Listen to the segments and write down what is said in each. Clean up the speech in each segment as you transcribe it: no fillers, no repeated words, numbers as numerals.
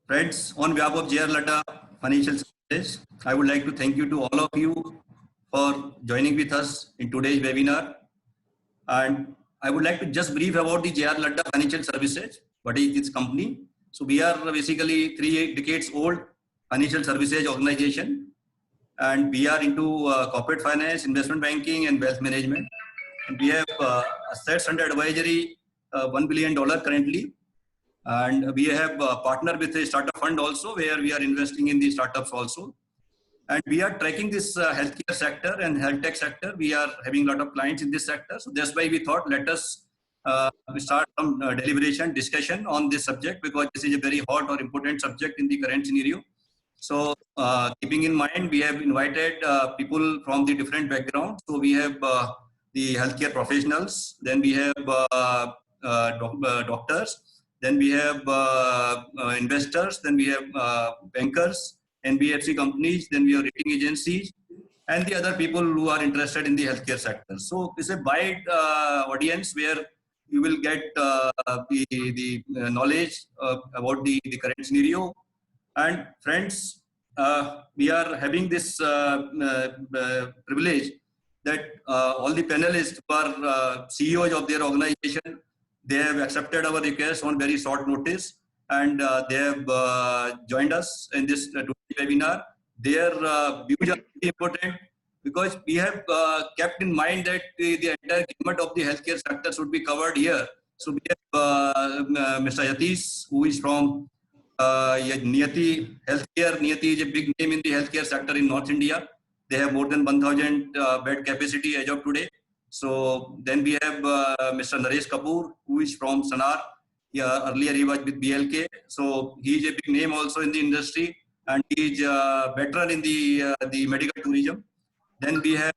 Friends, on behalf of JR Latta Financial Services, I would like to thank you to all of you for joining with us in today's webinar. And I would like to just brief about the JR Latta Financial Services. What is this company? So we are basically 3 decades old financial services organization, and we are into corporate finance, investment banking, and wealth management. And we have assets under advisory $1 billion currently. And we have partnered with a startup fund also, where we are investing in the startups also. And we are tracking this healthcare sector and health tech sector. We are having a lot of clients in this sector. So that's why we thought, let us start some deliberation, discussion on this subject, because this is a very hot or important subject in the current scenario. So keeping in mind, we have invited people from the different backgrounds. So we have the healthcare professionals, then we have doctors, then we have investors, then we have bankers, NBFC companies, then we have rating agencies, and the other people who are interested in the healthcare sector. So it's a wide audience where you will get the knowledge about the current scenario. And friends, we are having this privilege that all the panelists who are CEOs of their organization, they have accepted our request on very short notice, and they have joined us in this webinar. Their views are very important, because we have kept in mind that the entire gamut of the healthcare sector should be covered here. So we have Mr. Yatish, who is from Niyati Healthcare. Niyati is a big name in the healthcare sector in North India. They have more than 1,000 bed capacity as of today. So then we have Mr. Naresh Kapoor, who is from Sanar. Yeah, earlier he was with BLK. So he is a big name also in the industry, and he is a veteran in the medical tourism. Then we have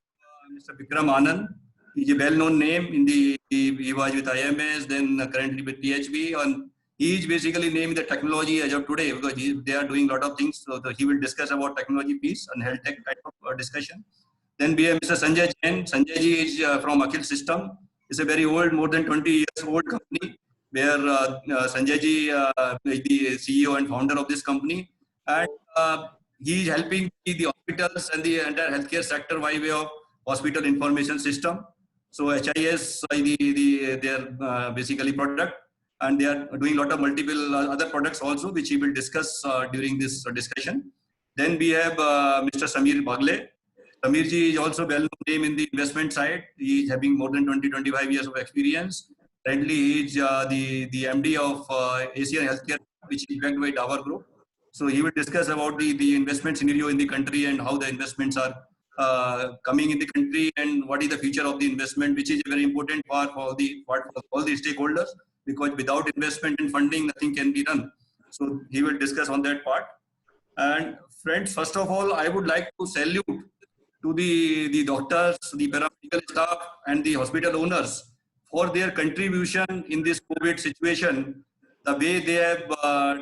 Mr. Vikram Anand. He is a well-known name in he was with IMS, then currently with THB, and he is basically named the technology as of today, because they are doing a lot of things. So he will discuss about technology piece and health tech type of discussion. Then we have Mr. Sanjay Jain. Sanjay ji is from Akhil System. It's a very old, more than 20 years old company, where Sanjay ji is the CEO and founder of this company. And he is helping the hospitals and the entire healthcare sector by way of hospital information system. So HIS is their basically product, and they are doing a lot of multiple other products also, which he will discuss during this discussion. Then we have Mr. Samir Bagle. Samir ji is also well-known name in the investment side. He is having more than 20-25 years of experience. Currently, he is the MD of Asian Healthcare, which is backed by Davar Group. So he will discuss about the investment scenario in the country and how the investments are coming in the country, and what is the future of the investment, which is a very important part for all the stakeholders, because without investment and funding, nothing can be done. So he will discuss on that part. And friends, first of all, I would like to salute to the doctors, the paramedical staff, and the hospital owners for their contribution in this COVID situation. The way they have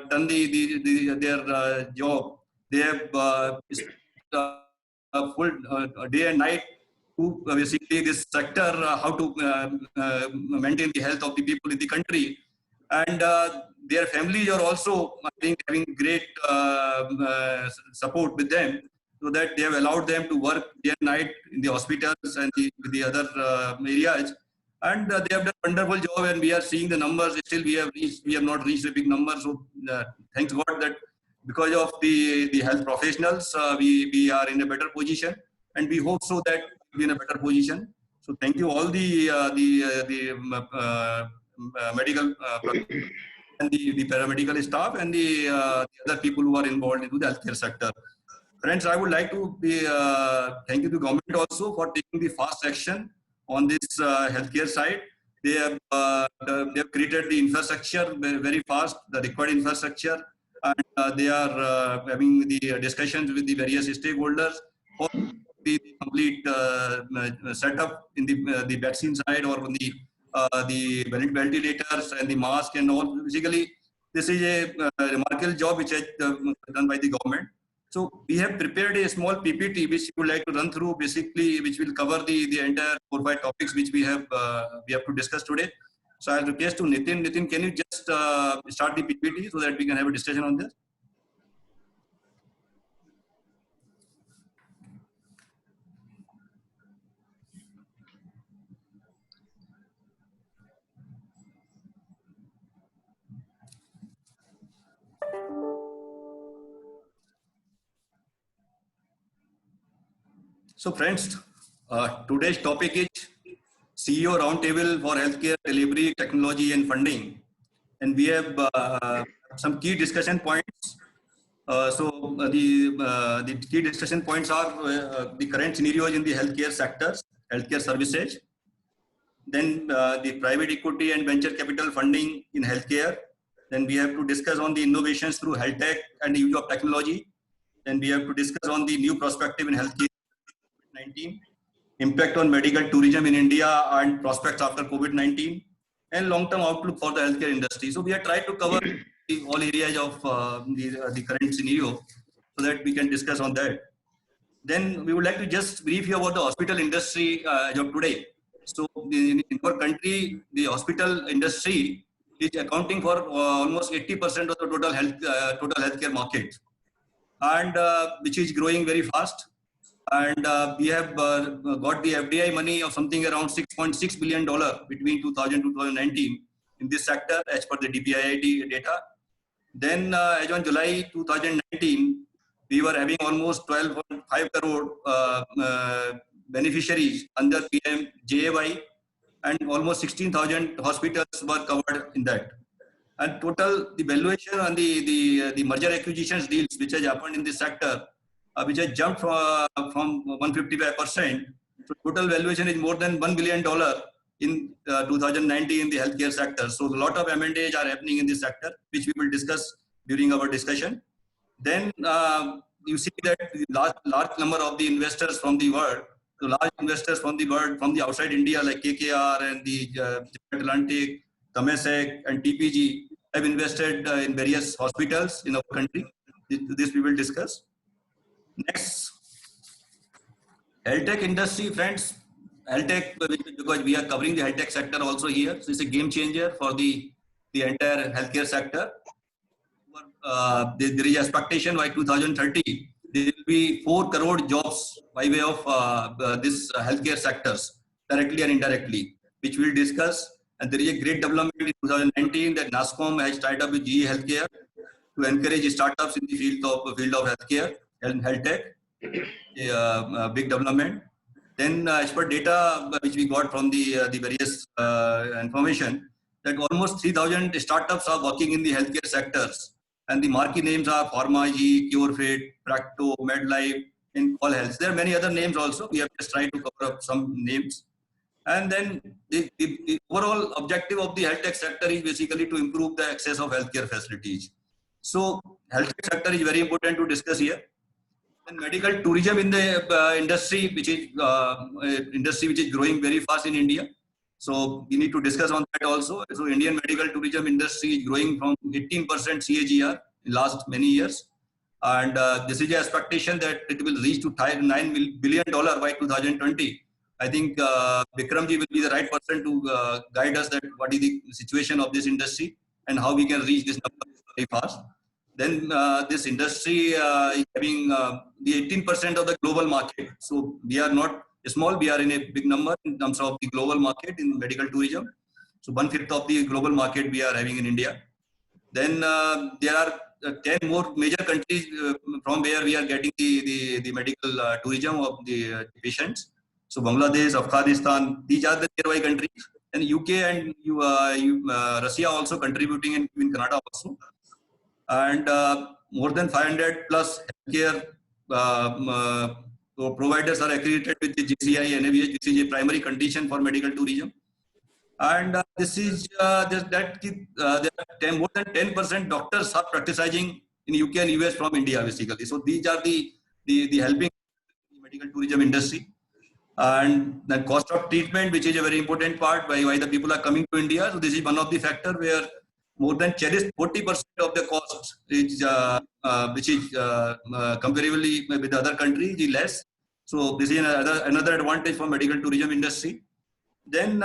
done their job, they have full day and night to basically this sector, how to maintain the health of the people in the country. And their families are also, I think, having great support with them, so that they have allowed them to work day and night in the hospitals and the other areas. And they have done a wonderful job, and we are seeing the numbers. Still, we have not reached a big number. So thanks God that because of the health professionals, we are in a better position, and we hope so that we'll be in a better position. So thank you all the medical and the paramedical staff, and the other people who are involved into the healthcare sector. Friends, I would like to thank you to government also for taking the fast action on this healthcare side. They have created the infrastructure very fast, the required infrastructure, and they are having the discussions with the various stakeholders for the complete setup in the vaccine side, or on the ventilators and the mask and all. Basically, this is a remarkable job which is done by the government. So we have prepared a small PPT which we would like to run through, basically, which will cover the entire 4 or 5 topics which we have to discuss today. So I'll request to Nitin. Nitin, can you just start the PPT so that we can have a discussion on this? So friends, today's topic is CEO Roundtable for Healthcare Delivery, Technology and Funding. And we have some key discussion points. The key discussion points are the current scenarios in the healthcare sectors, healthcare services, then the private equity and venture capital funding in healthcare. Then we have to discuss on the innovations through health tech and the use of technology. Then we have to discuss on the new perspective in healthcare 19, impact on medical tourism in India and prospects after COVID-19, and long-term outlook for the healthcare industry. So we are trying to cover all areas of the current scenario so that we can discuss on that. Then we would like to just brief you about the hospital industry as of today. So in our country, the hospital industry is accounting for almost 80% of the total healthcare market, and which is growing very fast. And we have got the FDI money of something around $6.6 billion between 2000 to 2019 in this sector as per the DPIIT data. Then as on July 2019, we were having almost 12.5 crore beneficiaries under PMJAY, and almost 16,000 hospitals were covered in that. And total, the valuation on the merger acquisitions deals which has happened in this sector, which has jumped from 155%. So total valuation is more than $1 billion in 2019 in the healthcare sector. So a lot of M&As are happening in this sector, which we will discuss during our discussion. Then you see that the large number of the investors from the world, the large investors from the world, from the outside India, like KKR and the Atlantic, Temasek and TPG have invested in various hospitals in our country. This we will discuss. Next, health tech industry, friends. Health tech, because we are covering the health tech sector also here, so it's a game changer for the entire healthcare sector. There is expectation by 2030 there will be 4 crore jobs by way of this healthcare sectors, directly and indirectly, which we'll discuss. And there is a great development in 2019 that NASSCOM has tied up with GE Healthcare to encourage startups in the field of healthcare and health tech. A big development. Then, as per data which we got from the various information, that almost 3,000 startups are working in the healthcare sectors, and the marquee names are PharmaG, CureFit, Practo, MedLife, and Call Health. There are many other names also. We have just tried to cover up some names. And then the overall objective of the health tech sector is basically to improve the access of healthcare facilities. So health tech sector is very important to discuss here. And medical tourism in the industry, which is growing very fast in India. So we need to discuss on that also. So Indian medical tourism industry is growing from 18% CAGR in last many years. And this is the expectation that it will reach to $9 billion by 2020. I think Vikramji will be the right person to guide us that what is the situation of this industry and how we can reach this number very fast. Then this industry is having the 18% of the global market. So we are not small, we are in a big number in terms of the global market in medical tourism. So 1/5 of the global market we are having in India. Then there are 10 more major countries from where we are getting the medical tourism of the patients. So Bangladesh, Afghanistan, these are the nearby countries. And UK and Russia also contributing, and in Canada also. And more than 500 plus healthcare providers are accredited with the JCI and NABH, which is a primary condition for medical tourism. And this is there are more than 10% doctors are practicing in UK and US from India, basically. So these are the helping the medical tourism industry. And the cost of treatment, which is a very important part why the people are coming to India. So this is one of the factors where more than 40% of the cost is which is comparatively with other countries is less. So this is another advantage for medical tourism industry. Then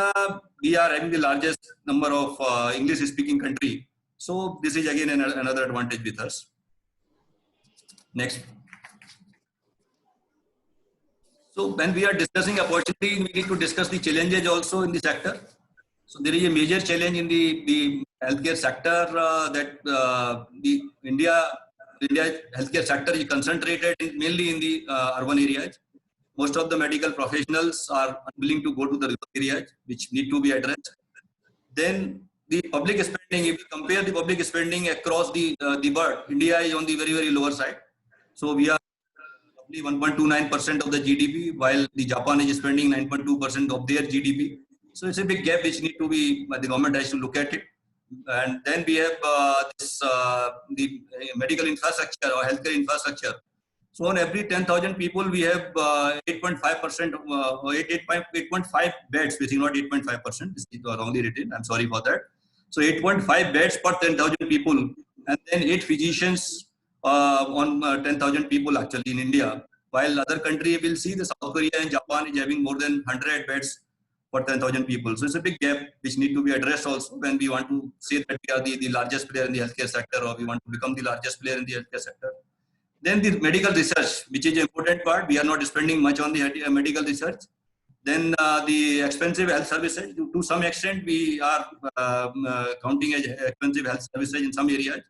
we are having the largest number of English-speaking country. So this is again another advantage with us. Next. So when we are discussing opportunity, we need to discuss the challenges also in the sector. So there is a major challenge in the healthcare sector that the India healthcare sector is concentrated mainly in the urban areas. most of the medical professionals are unwilling to go to the rural areas, which need to be addressed. Then the public spending, if you compare the public spending across the world, India is on the very, very lower side. So we are roughly 1.29% of the GDP, while the Japan is spending 9.2% of their GDP. So it's a big gap which need to be, the government has to look at it. And then we have the medical infrastructure or healthcare infrastructure. So on every 10,000 people, we have 8.5% or 8.5 beds, which is not 8.5%. This is wrongly written. I'm sorry for that. So 8.5 beds per 10,000 people, and then 8 physicians on 10,000 people actually in India. While other country will see the South Korea and Japan is having more than 100 beds for 10,000 people. So it's a big gap which need to be addressed also when we want to say that we are the largest player in the healthcare sector, or we want to become the largest player in the healthcare sector. Then the medical research, which is an important part. We are not spending much on the medical research. Then the expensive health services, to some extent, we are counting as expensive health services in some areas,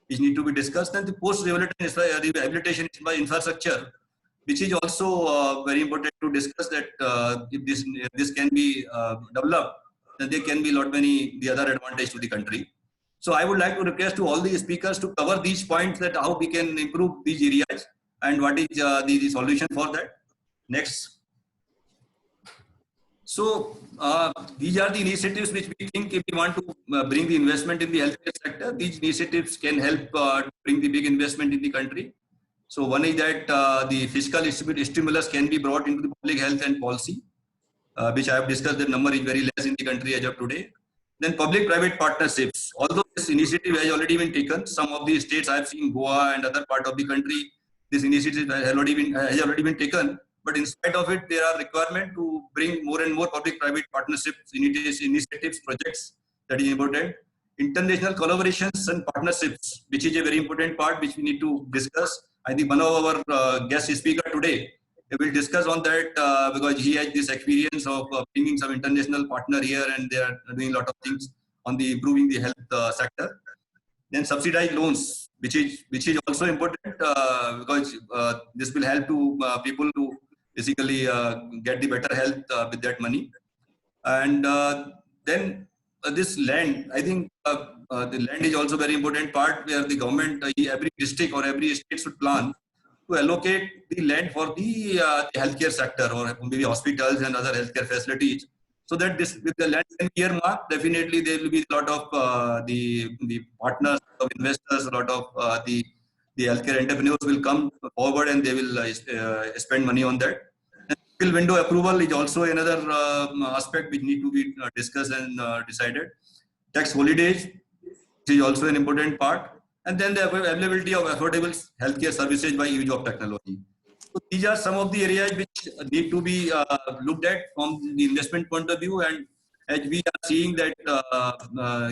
which need to be discussed. And the post-rehabilitation infrastructure, which is also very important to discuss, that if this can be developed, then there can be the other advantage to the country. So I would like to request to all the speakers to cover these points, that how we can improve these areas and what is the solution for that. Next. So these are the initiatives which we think, if we want to bring the investment in the healthcare sector, these initiatives can help bring the big investment in the country. So one is that the fiscal stimulus can be brought into the public health and policy, which I have discussed. The number is very less in the country as of today. Then public-private partnerships. Although this initiative has already been taken, some of the states I have seen, Goa and other part of the country, this initiative has already been taken. But in spite of it, there are requirements to bring more and more public-private partnerships, initiatives, projects. That is important. International collaborations and partnerships, which is a very important part which we need to discuss. I think one of our guest speaker today will discuss on that because he has this experience of bringing some international partner here, and they are doing a lot of things on the improving the health sector. Then subsidized loans, which is also important because this will help to people to basically get the better health with that money. And then this land, I think the land is also very important part, where the government, every district or every state should plan to allocate the land for the healthcare sector, or maybe hospitals and other healthcare facilities. So that this, with the land earmark, definitely there will be a lot of the partners, of investors, a lot of the healthcare entrepreneurs will come forward, and they will spend money on that. Single window approval is also another aspect which need to be discussed and decided. Tax holidays is also an important part. And then the availability of affordable healthcare services by use of technology. So these are some of the areas which need to be looked at from the investment point of view. And as we are seeing that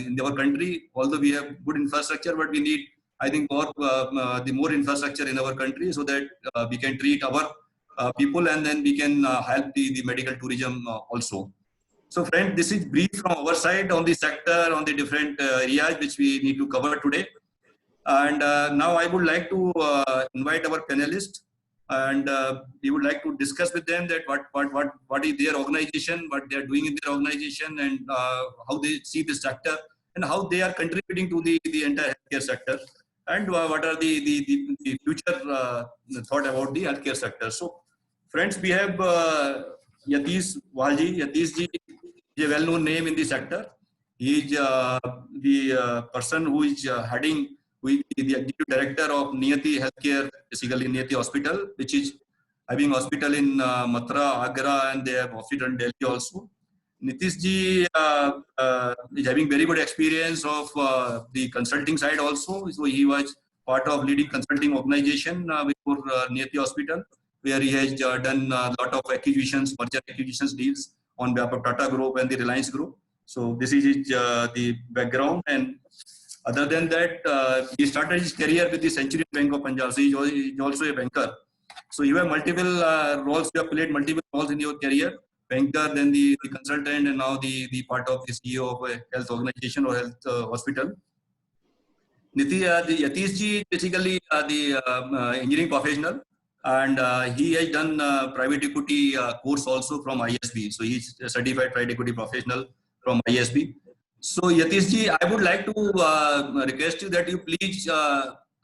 in our country, although we have good infrastructure, but we need, I think, more infrastructure in our country, so that we can treat our people, and then we can help the medical tourism also. So friends, this is brief from our side on the sector, on the different areas which we need to cover today. And now I would like to invite our panelists, and we would like to discuss with them that what is their organization, what they are doing in their organization, and how they see the sector, and how they are contributing to the entire healthcare sector, and what are the future thought about the healthcare sector. So friends, we have Yatish Walji. Yatish ji is a well-known name in the sector. He is the person who is heading, the executive director of Niyati Healthcare, basically Niyati Hospital, which is having hospital in Mathura, Agra, and they have hospital in Delhi also. Nitish ji is having very good experience of the consulting side also. So he was part of leading consulting organization before Niyati Hospital, where he has done a lot of acquisitions, merger acquisitions deals on behalf of Tata Group and the Reliance Group. So this is his, the background. And other than that, he started his career with the Centurion Bank of Punjab. So he is also a banker. So you have multiple roles. You have played multiple roles in your career. Banker, then the consultant, and now the part of the CEO of a health organization or health hospital. Yatish ji basically the engineering professional. and he has done private equity course also from ISB. So he's a certified private equity professional from ISB. So Yatish ji, I would like to request you that you please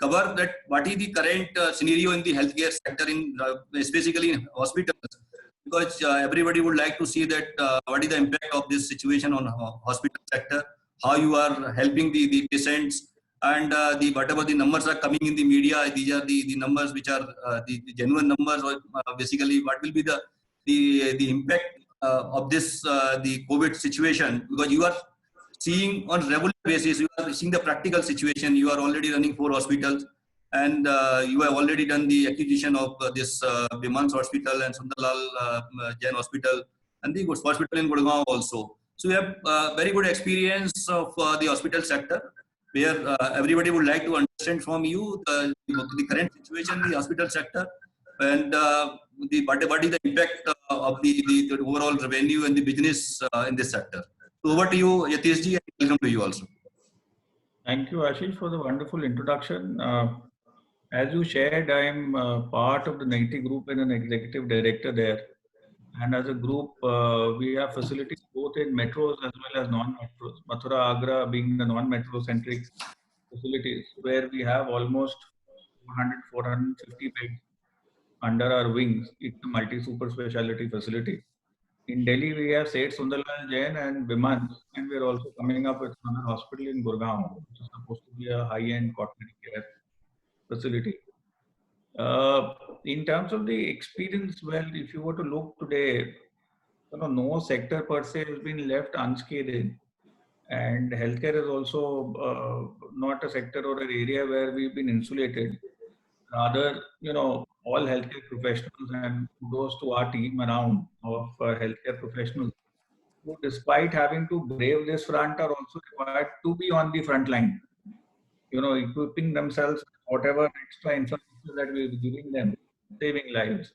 cover that what is the current scenario in the healthcare sector, in specifically in hospitals, because everybody would like to see that what is the impact of this situation on hospital sector, how you are helping the patients, and the whatever the numbers are coming in the media, these are the numbers which are the genuine numbers, or basically what will be the impact of this the COVID situation, because you are seeing on regular basis, you are seeing the practical situation. You are already running 4 hospitals, and you have already done the acquisition of this Bimans Hospital and Sundarlal Jain Hospital, and the hospital in Gurgaon also. So you have very good experience of the hospital sector, where everybody would like to understand from you the current situation in the hospital sector, and what is the impact of the overall revenue and the business in this sector. So over to you, Yatish ji, and welcome to you also. Thank you, Ashish, for the wonderful introduction. As you shared, I am part of the 90 group and an executive director there. And as a group, we have facilities both in metros as well as non-metros. Mathura, Agra being the non-metro centric facilities, where we have almost 400, 450 beds under our wings. It's a multi-super specialty facility. In Delhi, we have Seth Sundarlal Jain and Viman, and we're also coming up with another hospital in Gurgaon, which is supposed to be a high-end quaternary care facility. In terms of the experience, well, if you were to look today, no sector per se has been left unscathed, and healthcare is also not a sector or an area where we've been insulated. Rather, all healthcare professionals, and kudos to our team around of healthcare professionals, who, despite having to brave this front, are also required to be on the front line. Equipping themselves with whatever extra infrastructure that we're giving them, saving lives.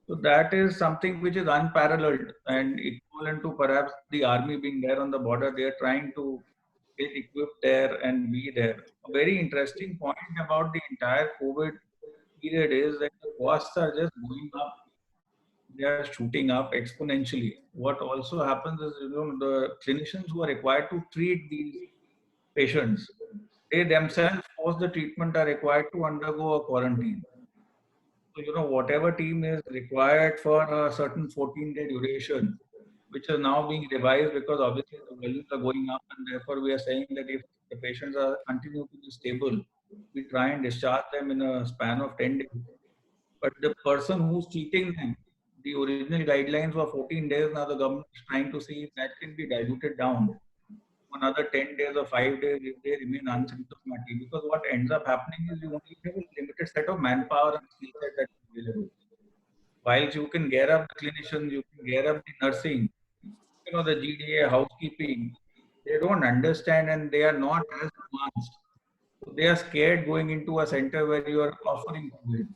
So that is something which is unparalleled and equivalent to perhaps the army being there on the border. They are trying to get equipped there and be there. A very interesting point about the entire COVID period is that the costs are just going up. They are shooting up exponentially. What also happens is, the clinicians who are required to treat these patients, they themselves post the treatment are required to undergo a quarantine. So, whatever team is required for a certain 14-day duration, which is now being revised because obviously the values are going up, and therefore we are saying that if the patients are continue to be stable, we try and discharge them in a span of 10 days. But the person who's treating them, the original guidelines were 14 days. Now the government is trying to see if that can be diluted down another 10 days or 5 days if they remain unsymptomatic. Because what ends up happening is you only have a limited set of manpower and skill set that is available. While you can gear up the clinicians, you can gear up the nursing, the GDA, housekeeping, they don't understand and they are not as advanced. So they are scared going into a center where you are offering COVID.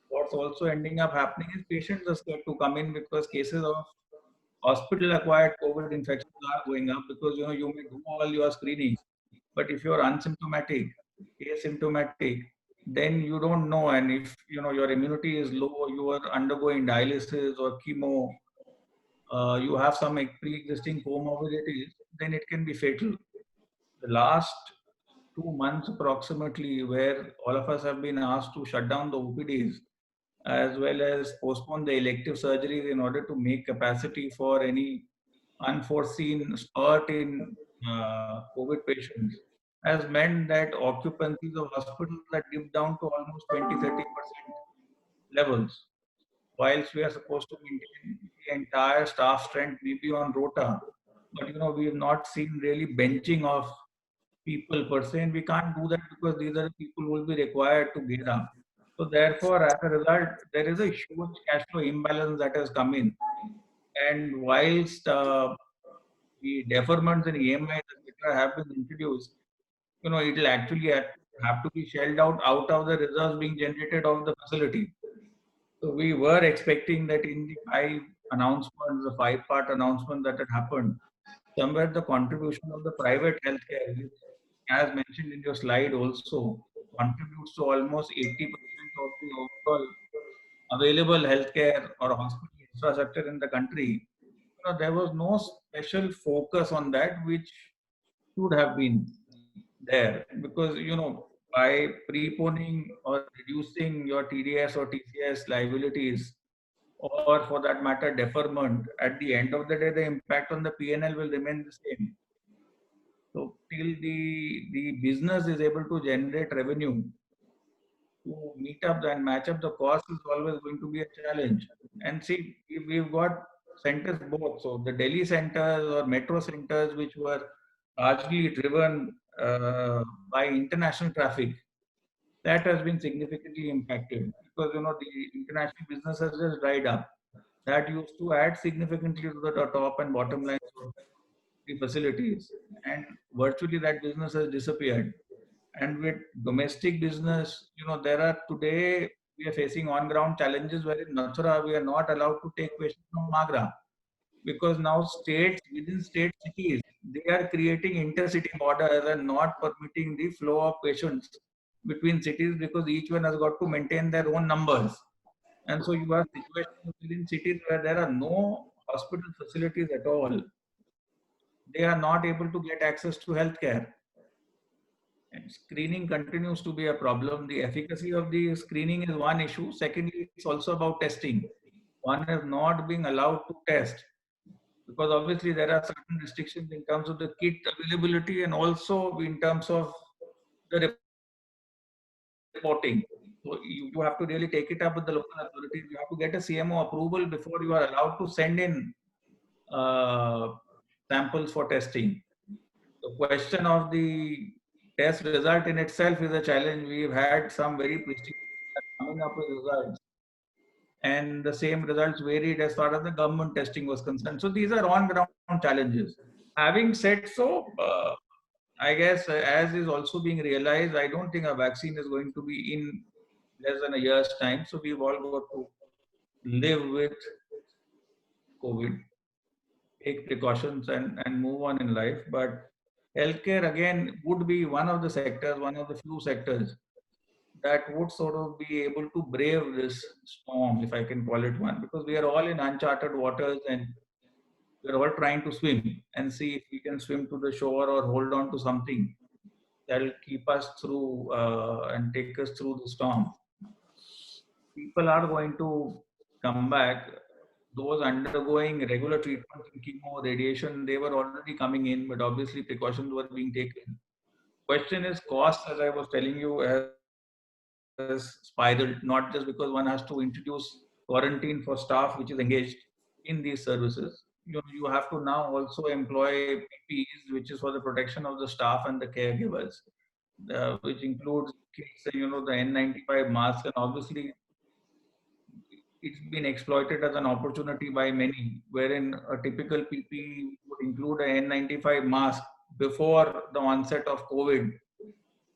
What's also ending up happening is patients are scared to come in because cases of hospital-acquired COVID infections are going up because you may do all your screenings, but if you are unsymptomatic, asymptomatic, then you don't know, and if your immunity is low, you are undergoing dialysis or chemo, you have some pre-existing comorbidities, then it can be fatal. The last 2 months approximately, where all of us have been asked to shut down the OPDs as well as postpone the elective surgeries in order to make capacity for any unforeseen spurt in COVID patients, has meant that occupancies of hospitals are dipped down to almost 20-30% levels. Whilst we are supposed to maintain the entire staff strength maybe on rota, but we have not seen really benching of people per se, and we can't do that because these are the people who will be required to gear up. So therefore, as a result, there is a huge cash flow imbalance that has come in. And whilst the deferments and EMIs, etc., have been introduced, it will actually have to be shelled out of the reserves being generated of the facility. So we were expecting that in the 5 announcements, the 5-part announcement that had happened, somewhere the contribution of the private healthcare, which, as mentioned in your slide also, contributes to almost 80% of the overall available healthcare or hospital infrastructure in the country, there was no special focus on that, which should have been there, because by preponing or reducing your TDS or TCS liabilities, or for that matter deferment, at the end of the day the impact on the PNL will remain the same. So till the business is able to generate revenue to meet up and match up the cost is always going to be a challenge. And see, we've got centers both. So the Delhi centers or metro centers, which were largely driven by international traffic, that has been significantly impacted, because the international business has just dried up. That used to add significantly to the top and bottom lines of the facilities, and virtually that business has disappeared. And with domestic business, there are today, we are facing on ground challenges where in Mathura we are not allowed to take patients from Agra, because now states within state cities, they are creating intercity borders and not permitting the flow of patients between cities, because each one has got to maintain their own numbers. And so you have situations within cities where there are no hospital facilities at all. They are not able to get access to healthcare. And screening continues to be a problem. The efficacy of the screening is one issue. Secondly, it's also about testing. One is not being allowed to test, because obviously there are certain restrictions in terms of the kit availability and also in terms of the reporting. So you have to really take it up with the local authorities. You have to get a CMO approval before you are allowed to send in samples for testing. The question of the test result in itself is a challenge. We've had some very prestigious coming up with results, and the same results varied as far as the government testing was concerned. So these are on-ground challenges. Having said so, I guess as is also being realized, I don't think a vaccine is going to be in less than a year's time. So we've all got to live with COVID, take precautions and move on in life. But healthcare again would be one of the sectors, one of the few sectors that would sort of be able to brave this storm, if I can call it one, because we are all in uncharted waters and we're all trying to swim and see if we can swim to the shore or hold on to something that will keep us through and take us through the storm. People are going to come back. Those undergoing regular treatment, chemo, radiation, they were already coming in, but obviously precautions were being taken. Question is cost, as I was telling you, has spiraled, not just because one has to introduce quarantine for staff which is engaged in these services. You have to now also employ PPEs, which is for the protection of the staff and the caregivers, which includes the N95 mask, and obviously it's been exploited as an opportunity by many, wherein a typical PPE would include a N95 mask before the onset of COVID.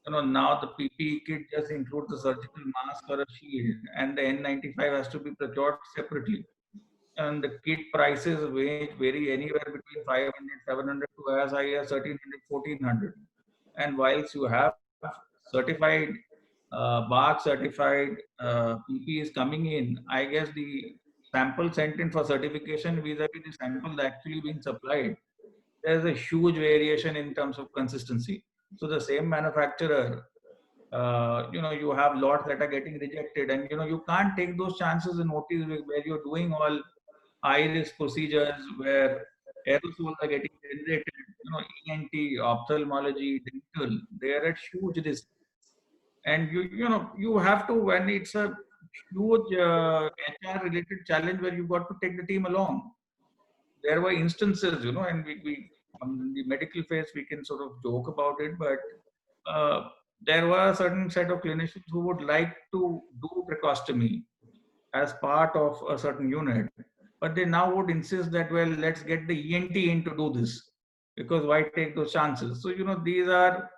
Now the PPE kit just includes the surgical mask or a shield, and the N95 has to be procured separately. And the kit prices vary anywhere between 500, 700 to as high as 1300, 1400. And whilst you have certified BARC certified PPEs coming in, I guess the sample sent in for certification vis-a-vis the sample actually being supplied, there's a huge variation in terms of consistency. So the same manufacturer, you have lots that are getting rejected, and you can't take those chances in OTs where you're doing all high-risk procedures where aerosols are getting generated. ENT, ophthalmology, dental, they are at huge risk. And you have to, when it's a huge HR related challenge where you've got to take the team along. There were instances, and we on the medical phase we can sort of joke about it, but there were a certain set of clinicians who would like to do tracheostomy as part of a certain unit, but they now would insist that, well, let's get the ENT in to do this, because why take those chances? So these are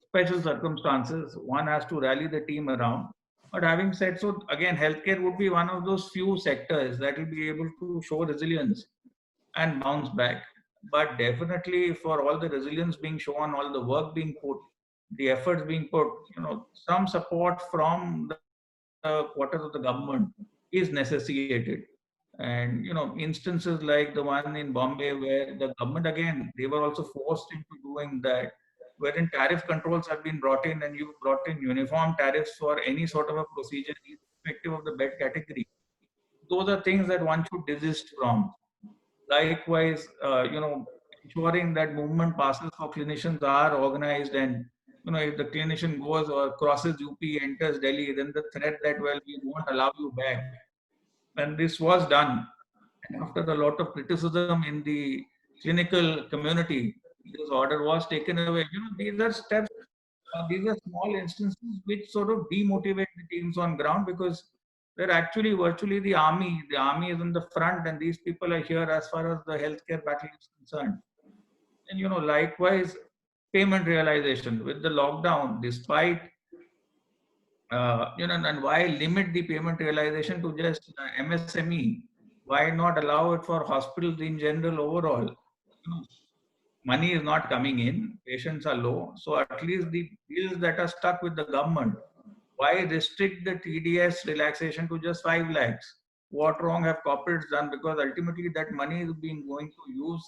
special circumstances. One has to rally the team around. But having said so, again, healthcare would be one of those few sectors that will be able to show resilience and bounce back. But definitely, for all the resilience being shown, all the work being put, the efforts being put, some support from the quarters of the government is necessitated. And instances like the one in Bombay where the government, again, they were also forced into doing that, wherein tariff controls have been brought in, and you brought in uniform tariffs for any sort of a procedure irrespective of the bed category. Those are things that one should desist from. Likewise, ensuring that movement passes for clinicians are organized, and if the clinician goes or crosses UP, enters Delhi, then the threat that, well, we won't allow you back. And this was done. And after a lot of criticism in the clinical community, this order was taken away. These are steps, these are small instances which sort of demotivate the teams on ground, because they're actually virtually the army. The army is in the front, and these people are here as far as the healthcare battle is concerned. And likewise, payment realization with the lockdown, despite and why limit the payment realization to just MSME? Why not allow it for hospitals in general overall? Money is not coming in, patients are low, so at least the bills that are stuck with the government, why restrict the TDS relaxation to just 5 lakhs? What wrong have corporates done? Because ultimately that money is being going to use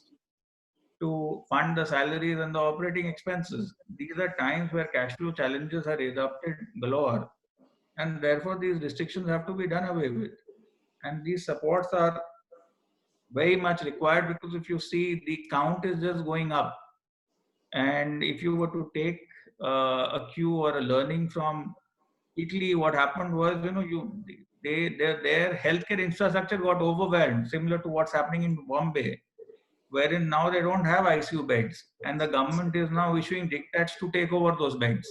to fund the salaries and the operating expenses. These are times where cash flow challenges are erupted galore, and therefore these restrictions have to be done away with. And these supports are very much required, because if you see, the count is just going up. And if you were to take a cue or a learning from Italy, what happened was, their healthcare infrastructure got overwhelmed, similar to what's happening in Bombay, wherein now they don't have ICU beds, and the government is now issuing diktats to take over those beds.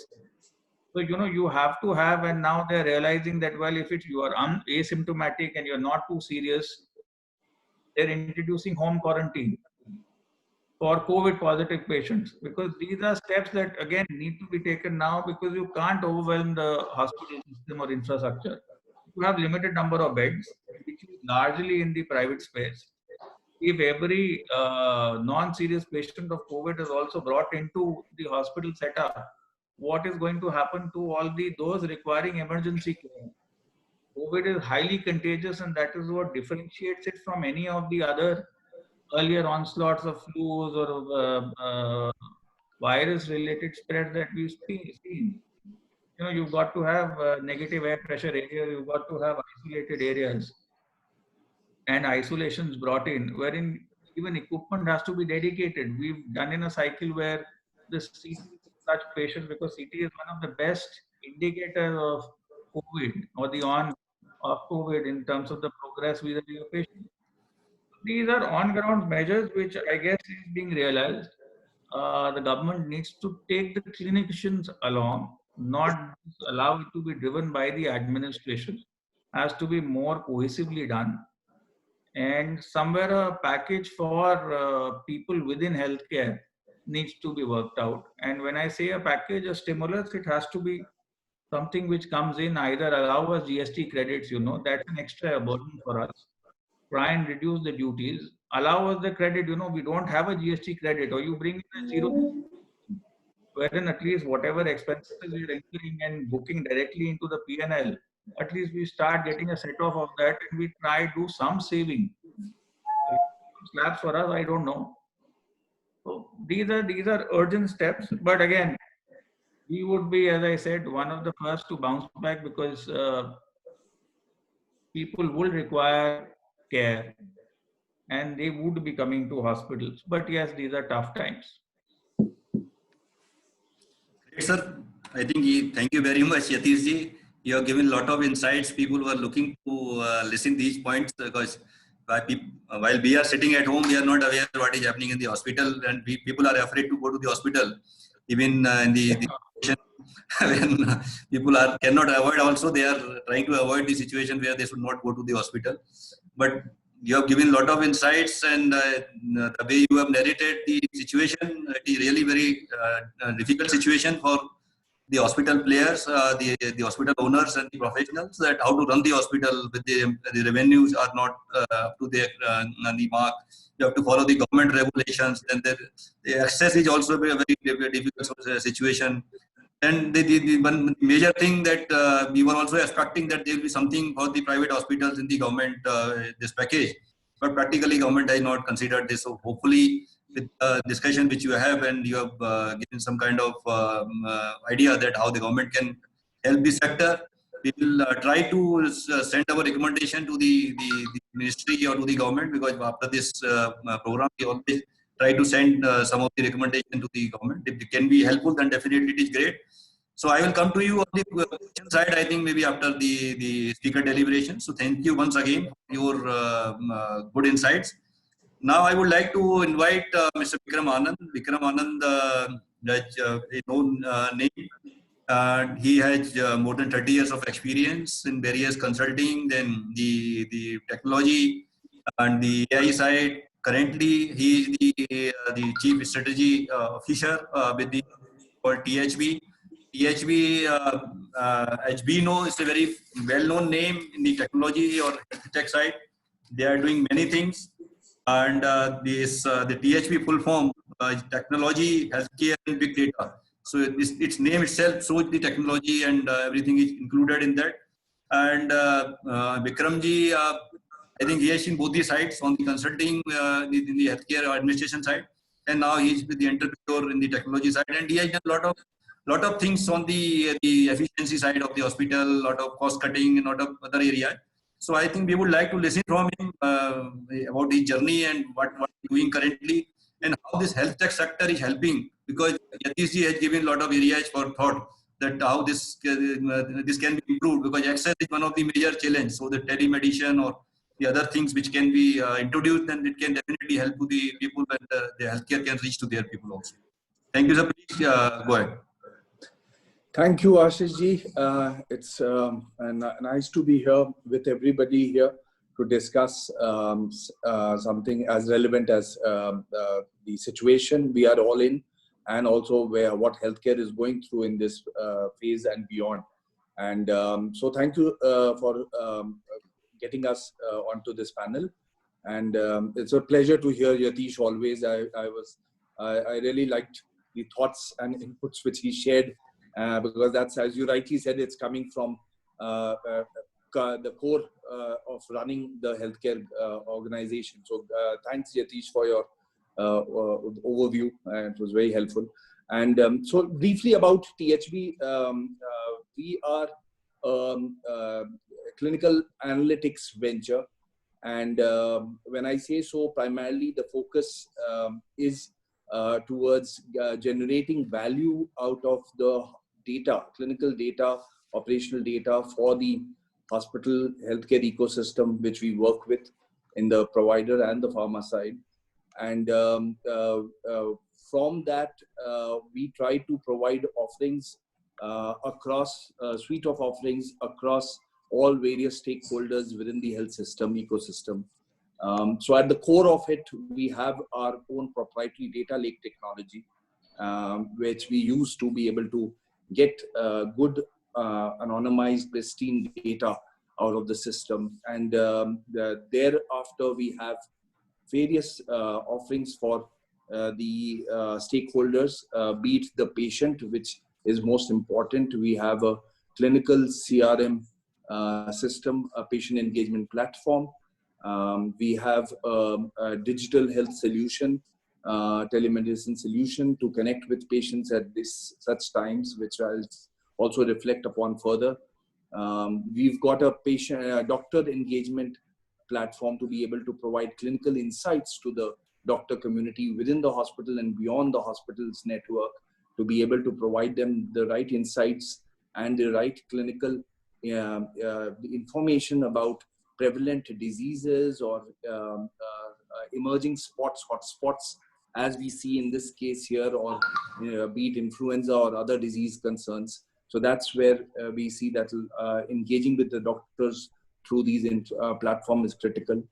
So, you have to have, and now they're realizing that, well, if you are asymptomatic and you're not too serious, they're introducing home quarantine for COVID positive patients, because these are steps that, again, need to be taken now, because you can't overwhelm the hospital system or infrastructure. You have limited number of beds, which is largely in the private space. If every non-serious patient of COVID is also brought into the hospital setup, what is going to happen to all those requiring emergency care? COVID is highly contagious, and that is what differentiates it from any of the other earlier onslaughts of flus or virus-related spread that we've seen. You've got to have negative air pressure areas, you've got to have isolated areas, and isolations brought in, wherein even equipment has to be dedicated. We've done in a cycle where the CT such patients, because CT is one of the best indicators of COVID or the on of COVID in terms of the progress with the patient. These are on-ground measures which I guess is being realized. The government needs to take the clinicians along, not allow it to be driven by the administration. Has to be more cohesively done. And somewhere a package for people within healthcare needs to be worked out. And when I say a package, a stimulus, it has to be something which comes in, either allow us GST credits, that's an extra burden for us. Try and reduce the duties, allow us the credit, we don't have a GST credit, or you bring in a zero, wherein at least whatever expenses we're incurring and booking directly into the P&L, at least we start getting a set off of that, and we try do some saving. Slabs for us, I don't know. So these are urgent steps, but again, we would be, as I said, one of the first to bounce back, because people will require care and they would be coming to hospitals. But yes, these are tough times. Great, sir. I think thank you very much, Yatish ji. You have given a lot of insights. People were looking to listen to these points, because while we are sitting at home, we are not aware what is happening in the hospital, and people are afraid to go to the hospital. Even in the when people cannot avoid, also they are trying to avoid the situation where they should not go to the hospital. But you have given a lot of insights, and the way you have narrated the situation, it is really very difficult situation for the hospital players, the hospital owners and the professionals, that how to run the hospital with the revenues are not up to the mark. You have to follow the government regulations, and the access is also a very difficult situation. And the one major thing that we were also expecting that there will be something for the private hospitals in the government this package, but practically government has not considered this. So hopefully, with discussion which you have and you have given some kind of idea that how the government can help the sector, we will try to send our recommendation to the ministry or to the government, because after this program we always try to send some of the recommendation to the government. If it can be helpful, then definitely it is great. So I will come to you on the question side, I think maybe after the speaker deliberation. So thank you once again for your good insights. Now I would like to invite Mr. Vikram Anand. Vikram Anand is a known name. He has more than 30 years of experience in various consulting, then the technology and the AI side. Currently, he is the chief strategy officer with the called THB. THB, as we know, is a very well-known name in the technology or tech side. They are doing many things, and the THB full form technology, healthcare, and big data. So its name itself shows the technology, and everything is included in that. And Vikramji, I think he has seen both the sides on the consulting in the healthcare administration side, and now he's with the entrepreneur in the technology side, and he has done lot of things on the efficiency side of the hospital, lot of cost cutting, and lot of other areas. So I think we would like to listen from him about his journey and what he's doing currently, and how this health tech sector is helping, because Yatishji has given a lot of areas for thought that how this can be improved, because access is one of the major challenge. So the telemedicine or the other things which can be introduced, and it can definitely help to the people, and the healthcare can reach to their people also. Thank you, sir. Please go ahead. Thank you, Ashish ji. It's nice to be here with everybody here to discuss something as relevant as the situation we are all in, and also what healthcare is going through in this phase and beyond. And so thank you for getting us onto this panel. And it's a pleasure to hear Yatish always. I really liked the thoughts and inputs which he shared. Because that's, as you rightly said, it's coming from the core of running the healthcare organization. So thanks, Yatish, for your overview. It was very helpful. And so briefly about THB, we are a clinical analytics venture. And when I say so, primarily the focus is towards generating value out of the data, clinical data, operational data for the hospital healthcare ecosystem, which we work with in the provider and the pharma side. And from that, we try to provide offerings across a suite of offerings across all various stakeholders within the health system ecosystem. So at the core of it, we have our own proprietary data lake technology, which we use to be able to get good anonymized pristine data out of the system. And thereafter, we have various offerings for the stakeholders, be it the patient, which is most important. We have a clinical CRM system, a patient engagement platform. We have a digital health solution, telemedicine solution to connect with patients at such times, which I'll also reflect upon further. We've got a doctor engagement platform to be able to provide clinical insights to the doctor community within the hospital and beyond the hospital's network, to be able to provide them the right insights and the right clinical information about prevalent diseases or emerging hotspots, as we see in this case here, or be it influenza or other disease concerns. So that's where we see that engaging with the doctors through these platform is critical.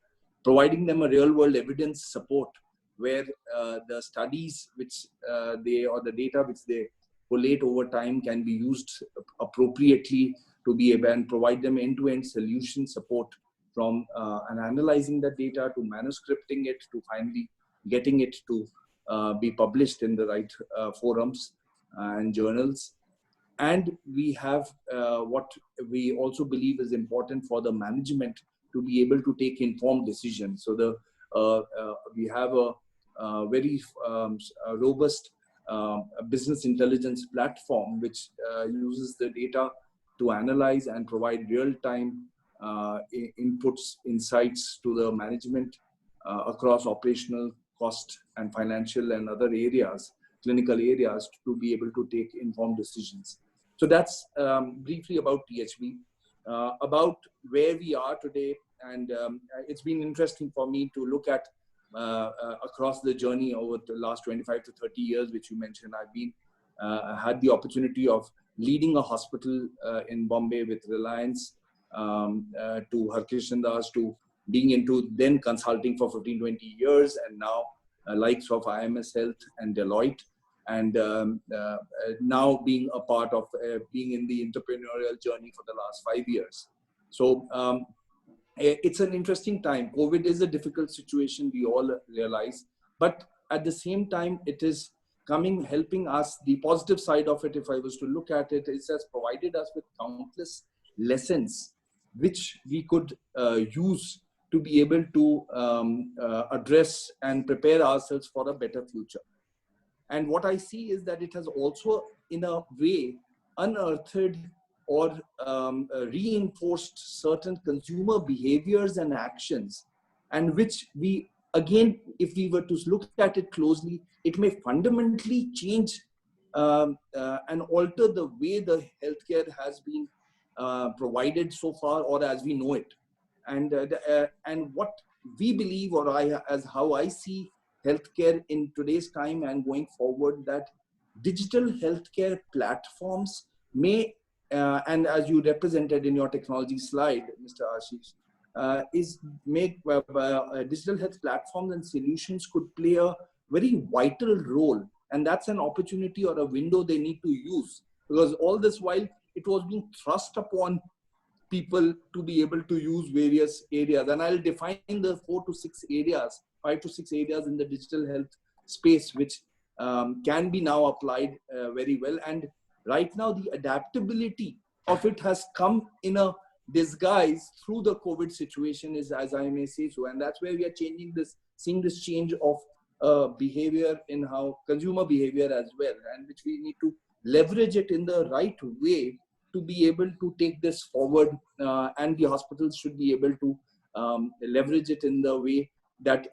Providing them a real-world evidence support, where the studies which the data which they collate over time can be used appropriately to be able and provide them end-to-end solution support, from and analyzing that data to manuscripting it to finally getting it to be published in the right forums and journals. And we have what we also believe is important for the management to be able to take informed decisions. So we have a very robust business intelligence platform which uses the data to analyze and provide real-time inputs, insights to the management across operational, cost, and financial and other areas, clinical areas, to be able to take informed decisions. So that's briefly about THB, about where we are today. And it's been interesting for me to look at across the journey over the last 25 to 30 years, which you mentioned. I had the opportunity of leading a hospital in Bombay with Reliance, to Harkishan Das, to being into then consulting for 15, 20 years, and now likes of IMS Health and Deloitte, and now being a part of being in the entrepreneurial journey for the last 5 years. So it's an interesting time. COVID is a difficult situation, we all realize, but at the same time, it is helping us. The positive side of it, if I was to look at it, it has provided us with countless lessons which we could use to be able to address and prepare ourselves for a better future. And what I see is that it has also, in a way, unearthed or reinforced certain consumer behaviors and actions, and which we, again, if we were to look at it closely, it may fundamentally change and alter the way the healthcare has been provided so far, or as we know it. And what we believe, or as how I see healthcare in today's time and going forward, that digital healthcare platforms may, and as you represented in your technology slide, Mr. Ashish, is make digital health platforms and solutions could play a very vital role. And that's an opportunity or a window they need to use, because all this while it was being thrust upon people to be able to use various areas. And I'll define the 5 to 6 areas in the digital health space, which can be now applied very well. And right now, the adaptability of it has come in a disguise through the COVID situation, is, as I may say so. And that's where we are seeing this change of behavior in how consumer behavior as well, and which we need to leverage it in the right way to be able to take this forward, and the hospitals should be able to leverage it in the way that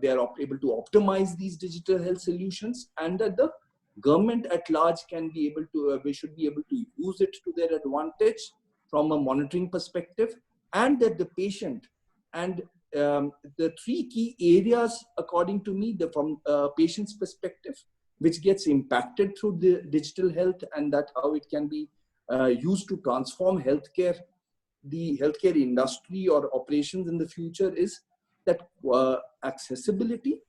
they are able to optimize these digital health solutions, and that the government at large can be able to, we should be able to use it to their advantage from a monitoring perspective, and that the patient and the 3 key areas, according to me, from patient's perspective, which gets impacted through the digital health, and that how it can be used to transform healthcare, the healthcare industry or operations in the future, is that accessibility,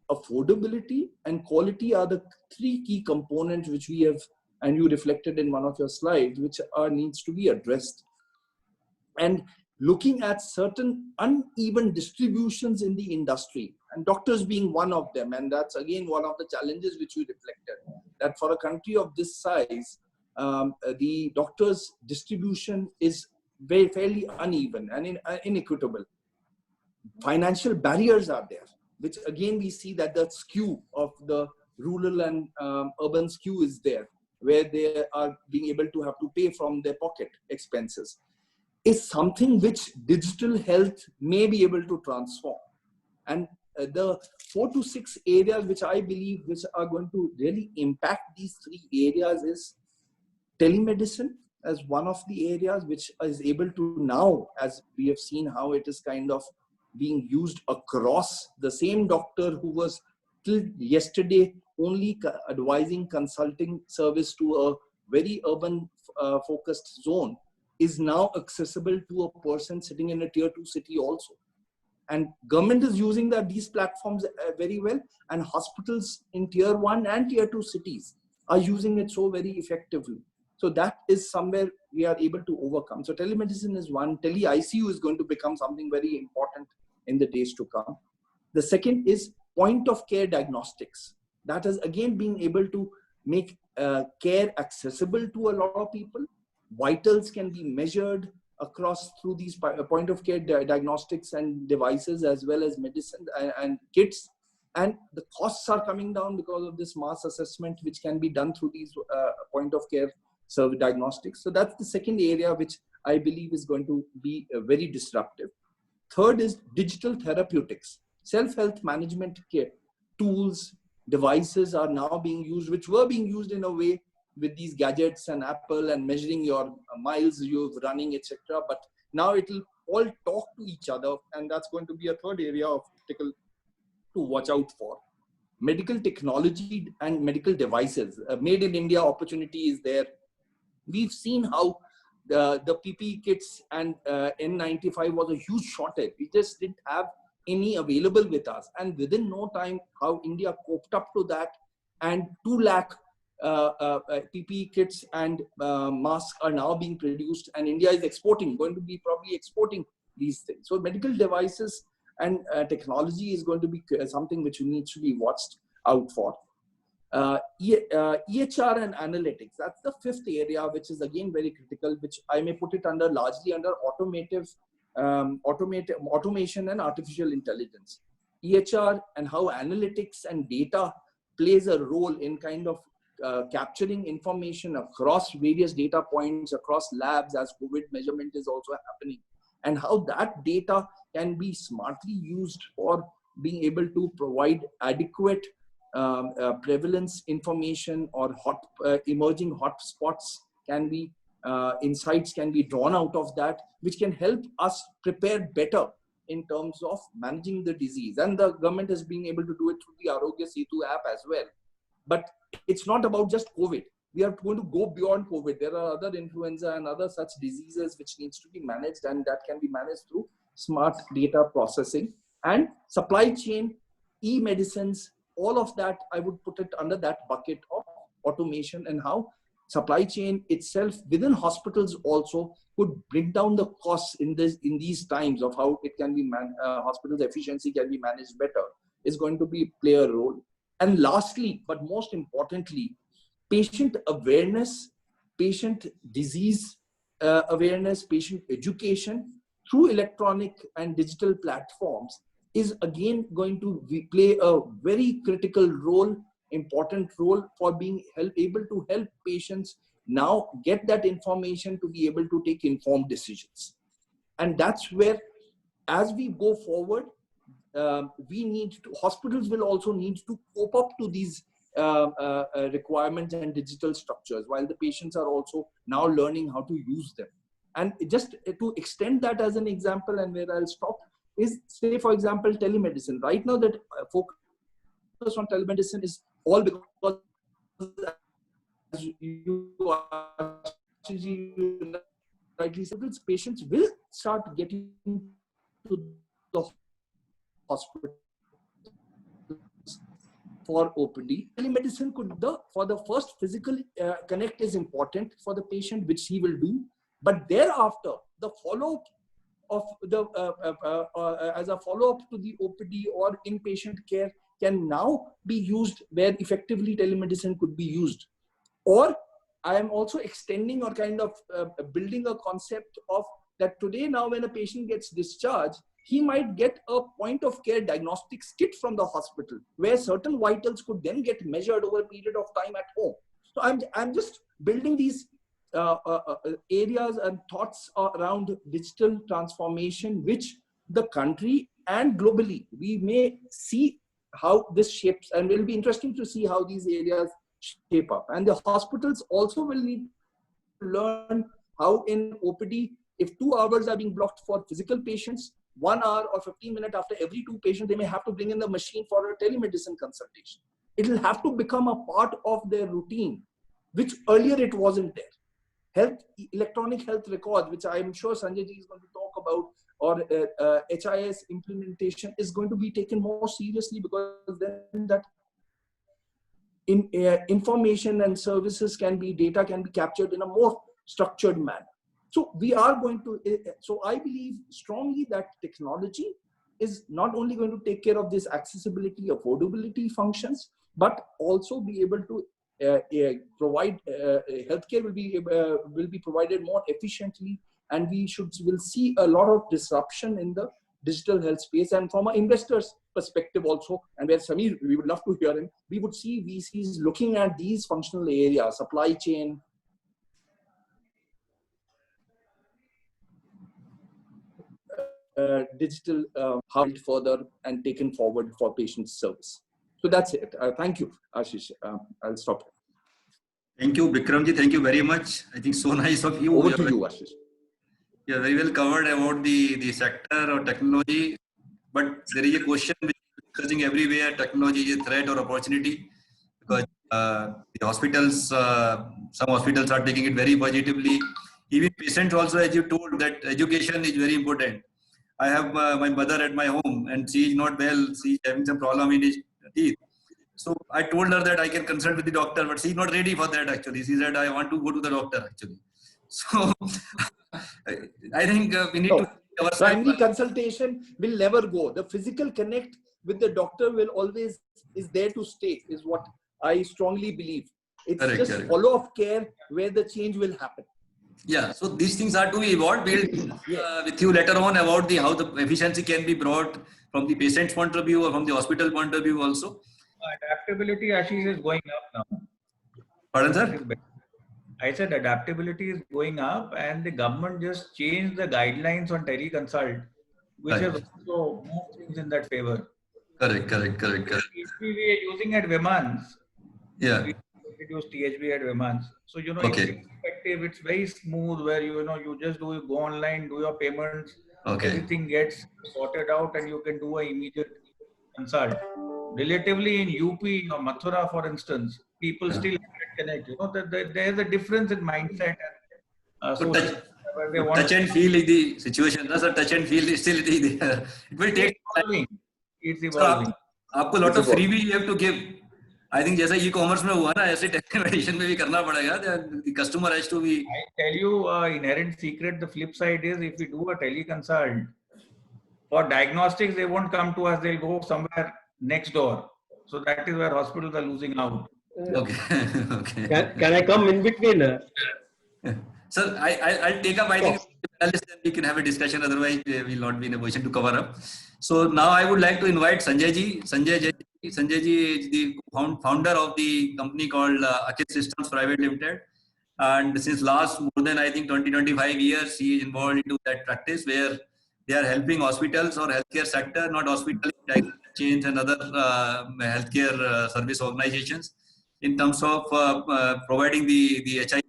affordability, and quality are the 3 key components which we have, and you reflected in one of your slides, which needs to be addressed. And looking at certain uneven distributions in the industry, and doctors being one of them, and that's again one of the challenges which you reflected, that for a country of this size, the doctors' distribution is fairly uneven and inequitable. Financial barriers are there, which again we see that the skew of the rural and urban skew is there, where they are being able to have to pay from their pocket expenses, is something which digital health may be able to transform. And the 4 to 6 areas which I believe which are going to really impact these 3 areas is telemedicine as one of the areas which is able to now, as we have seen how it is kind of being used across, the same doctor who was till yesterday only advising consulting service to a very urban focused zone, is now accessible to a person sitting in a tier 2 city also. And government is using these platforms very well, and hospitals in tier 1 and tier 2 cities are using it so very effectively. So that is somewhere we are able to overcome. So telemedicine is one. Tele-ICU is going to become something very important in the days to come. The second is point of care diagnostics. That is again being able to make care accessible to a lot of people. Vitals can be measured across through these point of care diagnostics and devices, as well as medicine and kits. And the costs are coming down because of this mass assessment, which can be done through these point of care service diagnostics. So that's the second area which I believe is going to be very disruptive. Third is digital therapeutics. Self-health management care tools, devices are now being used, which were being used in a way with these gadgets and Apple and measuring your miles you're running, etc. But now it will all talk to each other, and that's going to be a third area of critical to watch out for. Medical technology and medical devices, made in India opportunity is there. We've seen how the PPE kits and N95 was a huge shortage. We just didn't have any available with us. And within no time, how India coped up to that, and 2 lakh PPE kits and masks are now being produced, and India is exporting, going to be probably exporting these things. So medical devices and technology is going to be something which needs to be watched out for. EHR and analytics, that's the fifth area, which is again very critical, which I may put it under largely under automation and artificial intelligence. EHR and how analytics and data plays a role in kind of capturing information across various data points, across labs, as COVID measurement is also happening, and how that data can be smartly used for being able to provide adequate prevalence information, or emerging hotspots can be, insights can be drawn out of that, which can help us prepare better in terms of managing the disease. And the government is being able to do it through the Arogya Setu app as well. But it's not about just COVID. We are going to go beyond COVID. There are other influenza and other such diseases which needs to be managed, and that can be managed through smart data processing. And supply chain, e-medicines, all of that, I would put it under that bucket of automation, and how supply chain itself within hospitals also could bring down the costs in these times of how it can be hospitals efficiency can be managed better, is going to play a role. And lastly, but most importantly, patient awareness, patient disease awareness, patient education through electronic and digital platforms is again going to play a very critical role, important role for being able to help patients now get that information to be able to take informed decisions. And that's where, as we go forward, hospitals will also need to cope up to these requirements and digital structures, while the patients are also now learning how to use them. And just to extend that as an example, and where I'll stop, is say, for example, telemedicine. Right now, that focus on telemedicine is all because, as you rightly said, patients will start getting to the hospital for OPD. Telemedicine could, for the first physical connect is important for the patient, which he will do. But thereafter, the follow-up of the as a follow-up to the OPD or inpatient care can now be used, where effectively telemedicine could be used. Or I am also extending or kind of building a concept of that today now when a patient gets discharged, he might get a point of care diagnostics kit from the hospital, where certain vitals could then get measured over a period of time at home. So I'm just building these areas and thoughts around digital transformation, which the country and globally, we may see how this shapes, and it will be interesting to see how these areas shape up. And the hospitals also will need to learn how in OPD, if 2 hours are being blocked for physical patients, 1 hour or 15 minutes after every 2 patients, they may have to bring in the machine for a telemedicine consultation. It will have to become a part of their routine, which earlier it wasn't there. Electronic health records, which I'm sure Sanjay ji is going to talk about, or HIS implementation is going to be taken more seriously, because then that information and services data can be captured in a more structured manner. So we are going to, so I believe strongly that technology is not only going to take care of this accessibility, affordability functions, but also be able to provide healthcare will be provided more efficiently, and will see a lot of disruption in the digital health space. And from an investor's perspective also, and where Samir, we would love to hear him, we would see VCs looking at these functional areas, supply chain, digital how further and taken forward for patient service. So that's it. Thank you, Ashish. I'll stop. Thank you, Bikramji. Thank you very much. I think so nice of you. Over to you, Ashish. You are very well covered about the sector or technology, but there is a question which is discussing everywhere: technology is a threat or opportunity, because the hospitals, some hospitals are taking it very positively. Even patients also, as you told, that education is very important. I have my mother at my home, and she is not well. She is having some problem in his teeth. So I told her that I can consult with the doctor, but she's not ready for that actually. She said, I want to go to the doctor actually. So I think we need to primary consultation will never go. The physical connect with the doctor will always is there to stay, is what I strongly believe. It's just follow-up care where the change will happen. Yeah, so these things are to be evolved. We'll with you later on about how the efficiency can be brought from the patient's point of view or from the hospital point of view also. Adaptability, Ashish, is going up now. Pardon, sir? I said adaptability is going up, and the government just changed the guidelines on teleconsult, which has also moved things in that favor. Correct. We are using at Vimans. Yeah. We introduced THB at Vimans. So, it's effective, it's very smooth, where, you just go online, do your payments, everything gets sorted out, and you can do an immediate consult. Relatively in UP or Mathura, for instance, people still connect. There is a difference in mindset. So touch and feel is the situation. So touch and feel is still there. It will take time. It's evolving. आपको lot of freebie you have to give. I think जैसा e-commerce में हुआ ना, ऐसे telemedicine में भी करना पड़ेगा. The customer has to be. I tell you, inherent secret. The flip side is, if we do a teleconsult for diagnostics, they won't come to us. They'll go somewhere next door. So that is where hospitals are losing out. Okay. Can I come in between? Sir, I'll take up. I think then we can have a discussion. Otherwise, we will not be in a position to cover up. So now I would like to invite Sanjay ji. Sanjay ji is the founder of the company called Akhil Systems Private Limited. And since last more than, I think, 20-25 years, he is involved into that practice where they are helping hospitals or healthcare sector, not hospital chains and other healthcare service organizations, in terms of providing the HIS.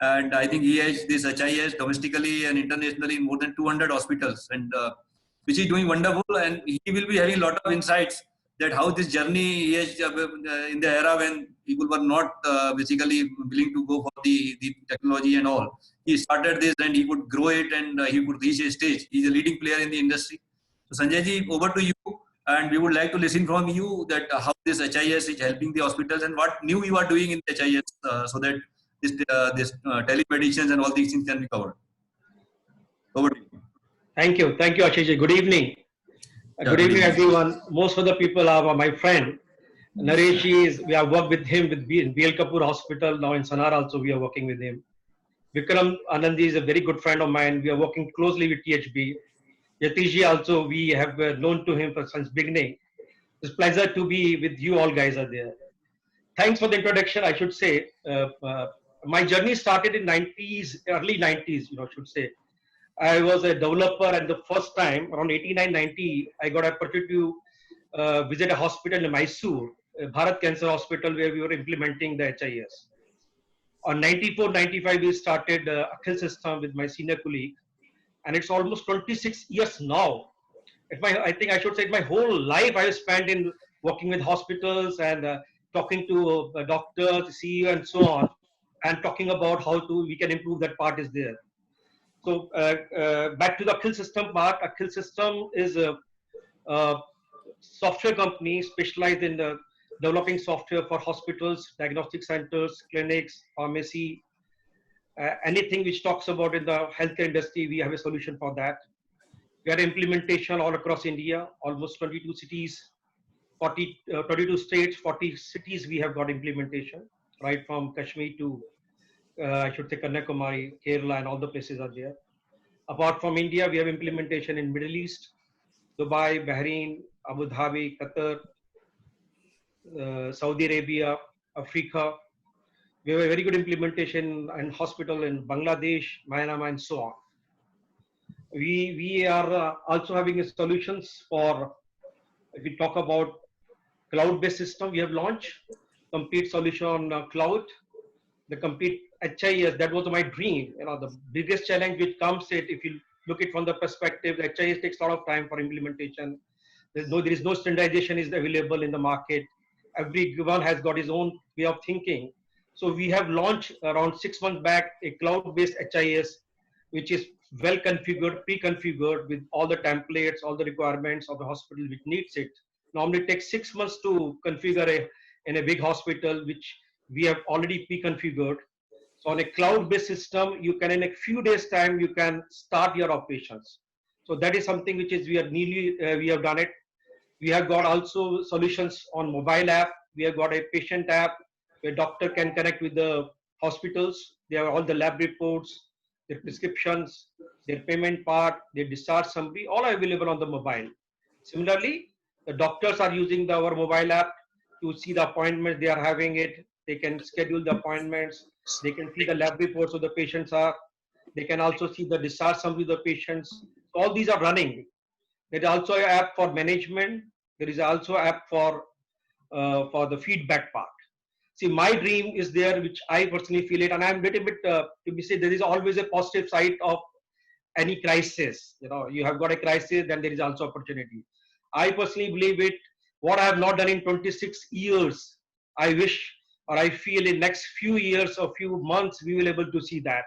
And I think he has this HIS domestically and internationally in more than 200 hospitals, and which is doing wonderful. And he will be having a lot of insights that how this journey he has in the era when people were not basically willing to go for the technology and all. He started this and he could grow it, and he could reach a stage. He's a leading player in the industry. So Sanjay ji, over to you. And we would like to listen from you that how this HIS is helping the hospitals and what new you are doing in the HIS so that this telemedicine and all these things can be covered. Over to you. Thank you, Ashish. Good evening. Good evening, everyone. Most of the people are my friend. Naresh we have worked with him with BL Kapoor Hospital. Now in Sanar also we are working with him. Vikram Anandi is a very good friend of mine. We are working closely with THB. Yatishji also, we have known to him since beginning. It's a pleasure to be with you all guys are there. Thanks for the introduction, I should say. My journey started in early 90s, I should say. I was a developer, and the first time, around 89-90, I got an opportunity to visit a hospital in Mysore, Bharat Cancer Hospital, where we were implementing the HIS. On 94-95, we started Akhil System with my senior colleague. And it's almost 26 years now. I think I should say my whole life I spent in working with hospitals and talking to doctors, CEO, and so on, and talking about how we can improve that part is there. So back to the Akhil System part. Akhil System is a software company specialized in developing software for hospitals, diagnostic centers, clinics, pharmacy. Anything which talks about in the healthcare industry, we have a solution for that. We have implementation all across India, almost 22 cities, 22 states, 40 cities we have got implementation. right from Kashmir to, I should say, Kanyakumari, Kerala, and all the places are there. Apart from India, we have implementation in Middle East, Dubai, Bahrain, Abu Dhabi, Qatar, Saudi Arabia, Africa. We have a very good implementation and hospital in Bangladesh, Myanmar, and so on. We are also having solutions for, if we talk about cloud-based system, we have launched complete solution on cloud, the complete HIS. That was my dream. You know, the biggest challenge which comes it, if you look it from the perspective, the HIS takes a lot of time for implementation. There is no standardization is available in the market. Everyone has got his own way of thinking. So we have launched around 6 months back a cloud-based HIS, which is well configured, pre-configured with all the templates, all the requirements of the hospital which needs it. Normally it takes 6 months to configure in a big hospital, which we have already pre-configured. So on a cloud-based system, you can in a few days time, you can start your operations. So that is something which is we have done it. We have got also solutions on mobile app. We have got a patient app where doctor can connect with the hospitals. They have all the lab reports, their prescriptions, their payment part, their discharge summary, all are available on the mobile. Similarly, the doctors are using our mobile app to see the appointments they are having it. They can schedule the appointments. They can see the lab reports of the patients are. They can also see the discharge summary of the patients. So all these are running. There is also an app for management. There is also an app for the feedback part. See, my dream is there, which I personally feel it, and I'm a little bit to be said. There is always a positive side of any crisis. You know, you have got a crisis, then there is also opportunity. I personally believe it. What I have not done in 26 years, I wish or I feel in next few years or few months we will able to see that.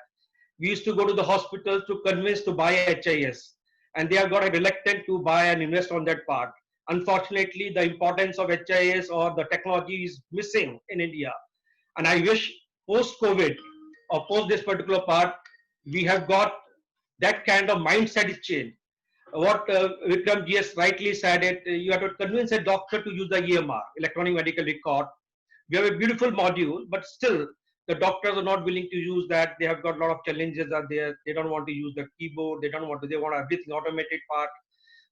We used to go to the hospital to convince to buy HIS, and they have got a reluctant to buy and invest on that part. Unfortunately, the importance of HIS or the technology is missing in India. And I wish post-COVID or post this particular part, we have got that kind of mindset is changed. What Vikram GS rightly said, you have to convince a doctor to use the EMR, electronic medical record. We have a beautiful module, but still the doctors are not willing to use that. They have got a lot of challenges are there. They don't want to use the keyboard. They want everything automated part.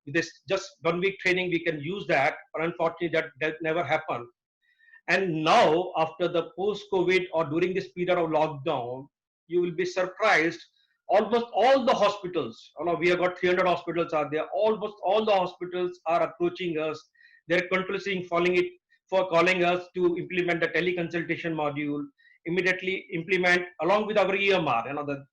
With this just 1 week training, we can use that, but unfortunately that never happened. And now after the post-COVID or during this period of lockdown, you will be surprised. Almost all the hospitals, we have got 300 hospitals are there. Almost all the hospitals are approaching us. They're continuously calling us to implement the teleconsultation module, immediately implement along with our EMR.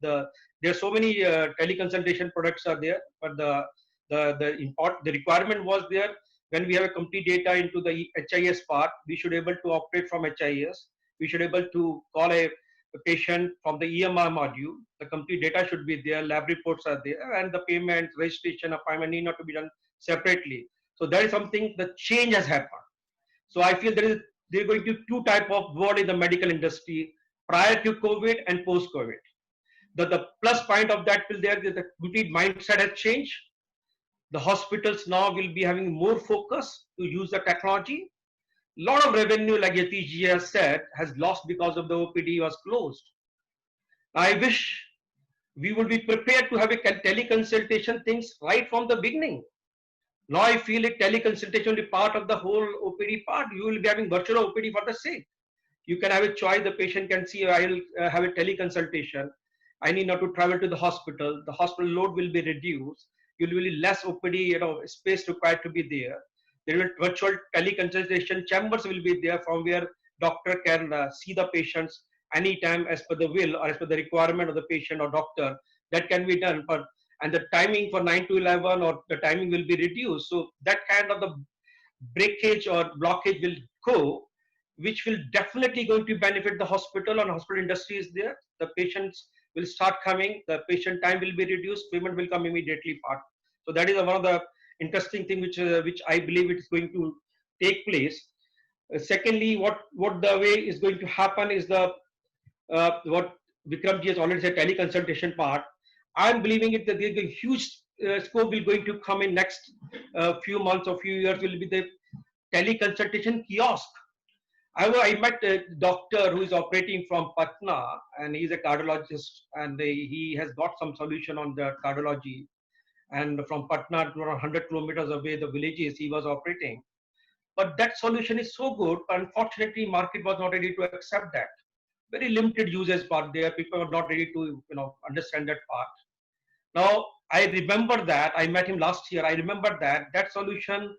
There are so many teleconsultation products are there, but the requirement was there. When we have a complete data into the HIS part, we should able to operate from HIS. We should able to call a patient from the EMR module. The complete data should be there, lab reports are there, and the payment, registration, appointment need not to be done separately. So that is something, the change has happened. So I feel there are going to be two type of world in the medical industry, prior to COVID and post-COVID. The plus point of that will there, the complete mindset has changed. The hospitals now will be having more focus to use the technology. A lot of revenue, like Yatish has said, has lost because of the OPD was closed. I wish we would be prepared to have a teleconsultation things right from the beginning. Now I feel it teleconsultation will be part of the whole OPD part. You will be having virtual OPD for the sake. You can have a choice. The patient can see, I will have a teleconsultation. I need not to travel to the hospital. The hospital load will be reduced. You will be less OPD, space required to be there. There will virtual teleconsultation chambers will be there from where doctor can see the patients anytime as per the will or as per the requirement of the patient or doctor. That can be done. And the timing for 9 to 11 or the timing will be reduced. So that kind of the breakage or blockage will go, which will definitely going to benefit the hospital and hospital industry is there. The patients will start coming, the patient time will be reduced, payment will come immediately part. So that is one of the interesting thing which I believe it is going to take place. Secondly, what the way is going to happen is the what Vikramji has already said, teleconsultation part. I'm believing it that there's a huge scope will going to come in next few months or few years will be the teleconsultation kiosk. I met a doctor who is operating from Patna, and he's a cardiologist, and he has got some solution on the cardiology. And from Patna to around 100 kilometers away, the villages he was operating. But that solution is so good. Unfortunately, market was not ready to accept that. Very limited users part there. People were not ready to understand that part. Now I remember that I met him last year. I remember that that solution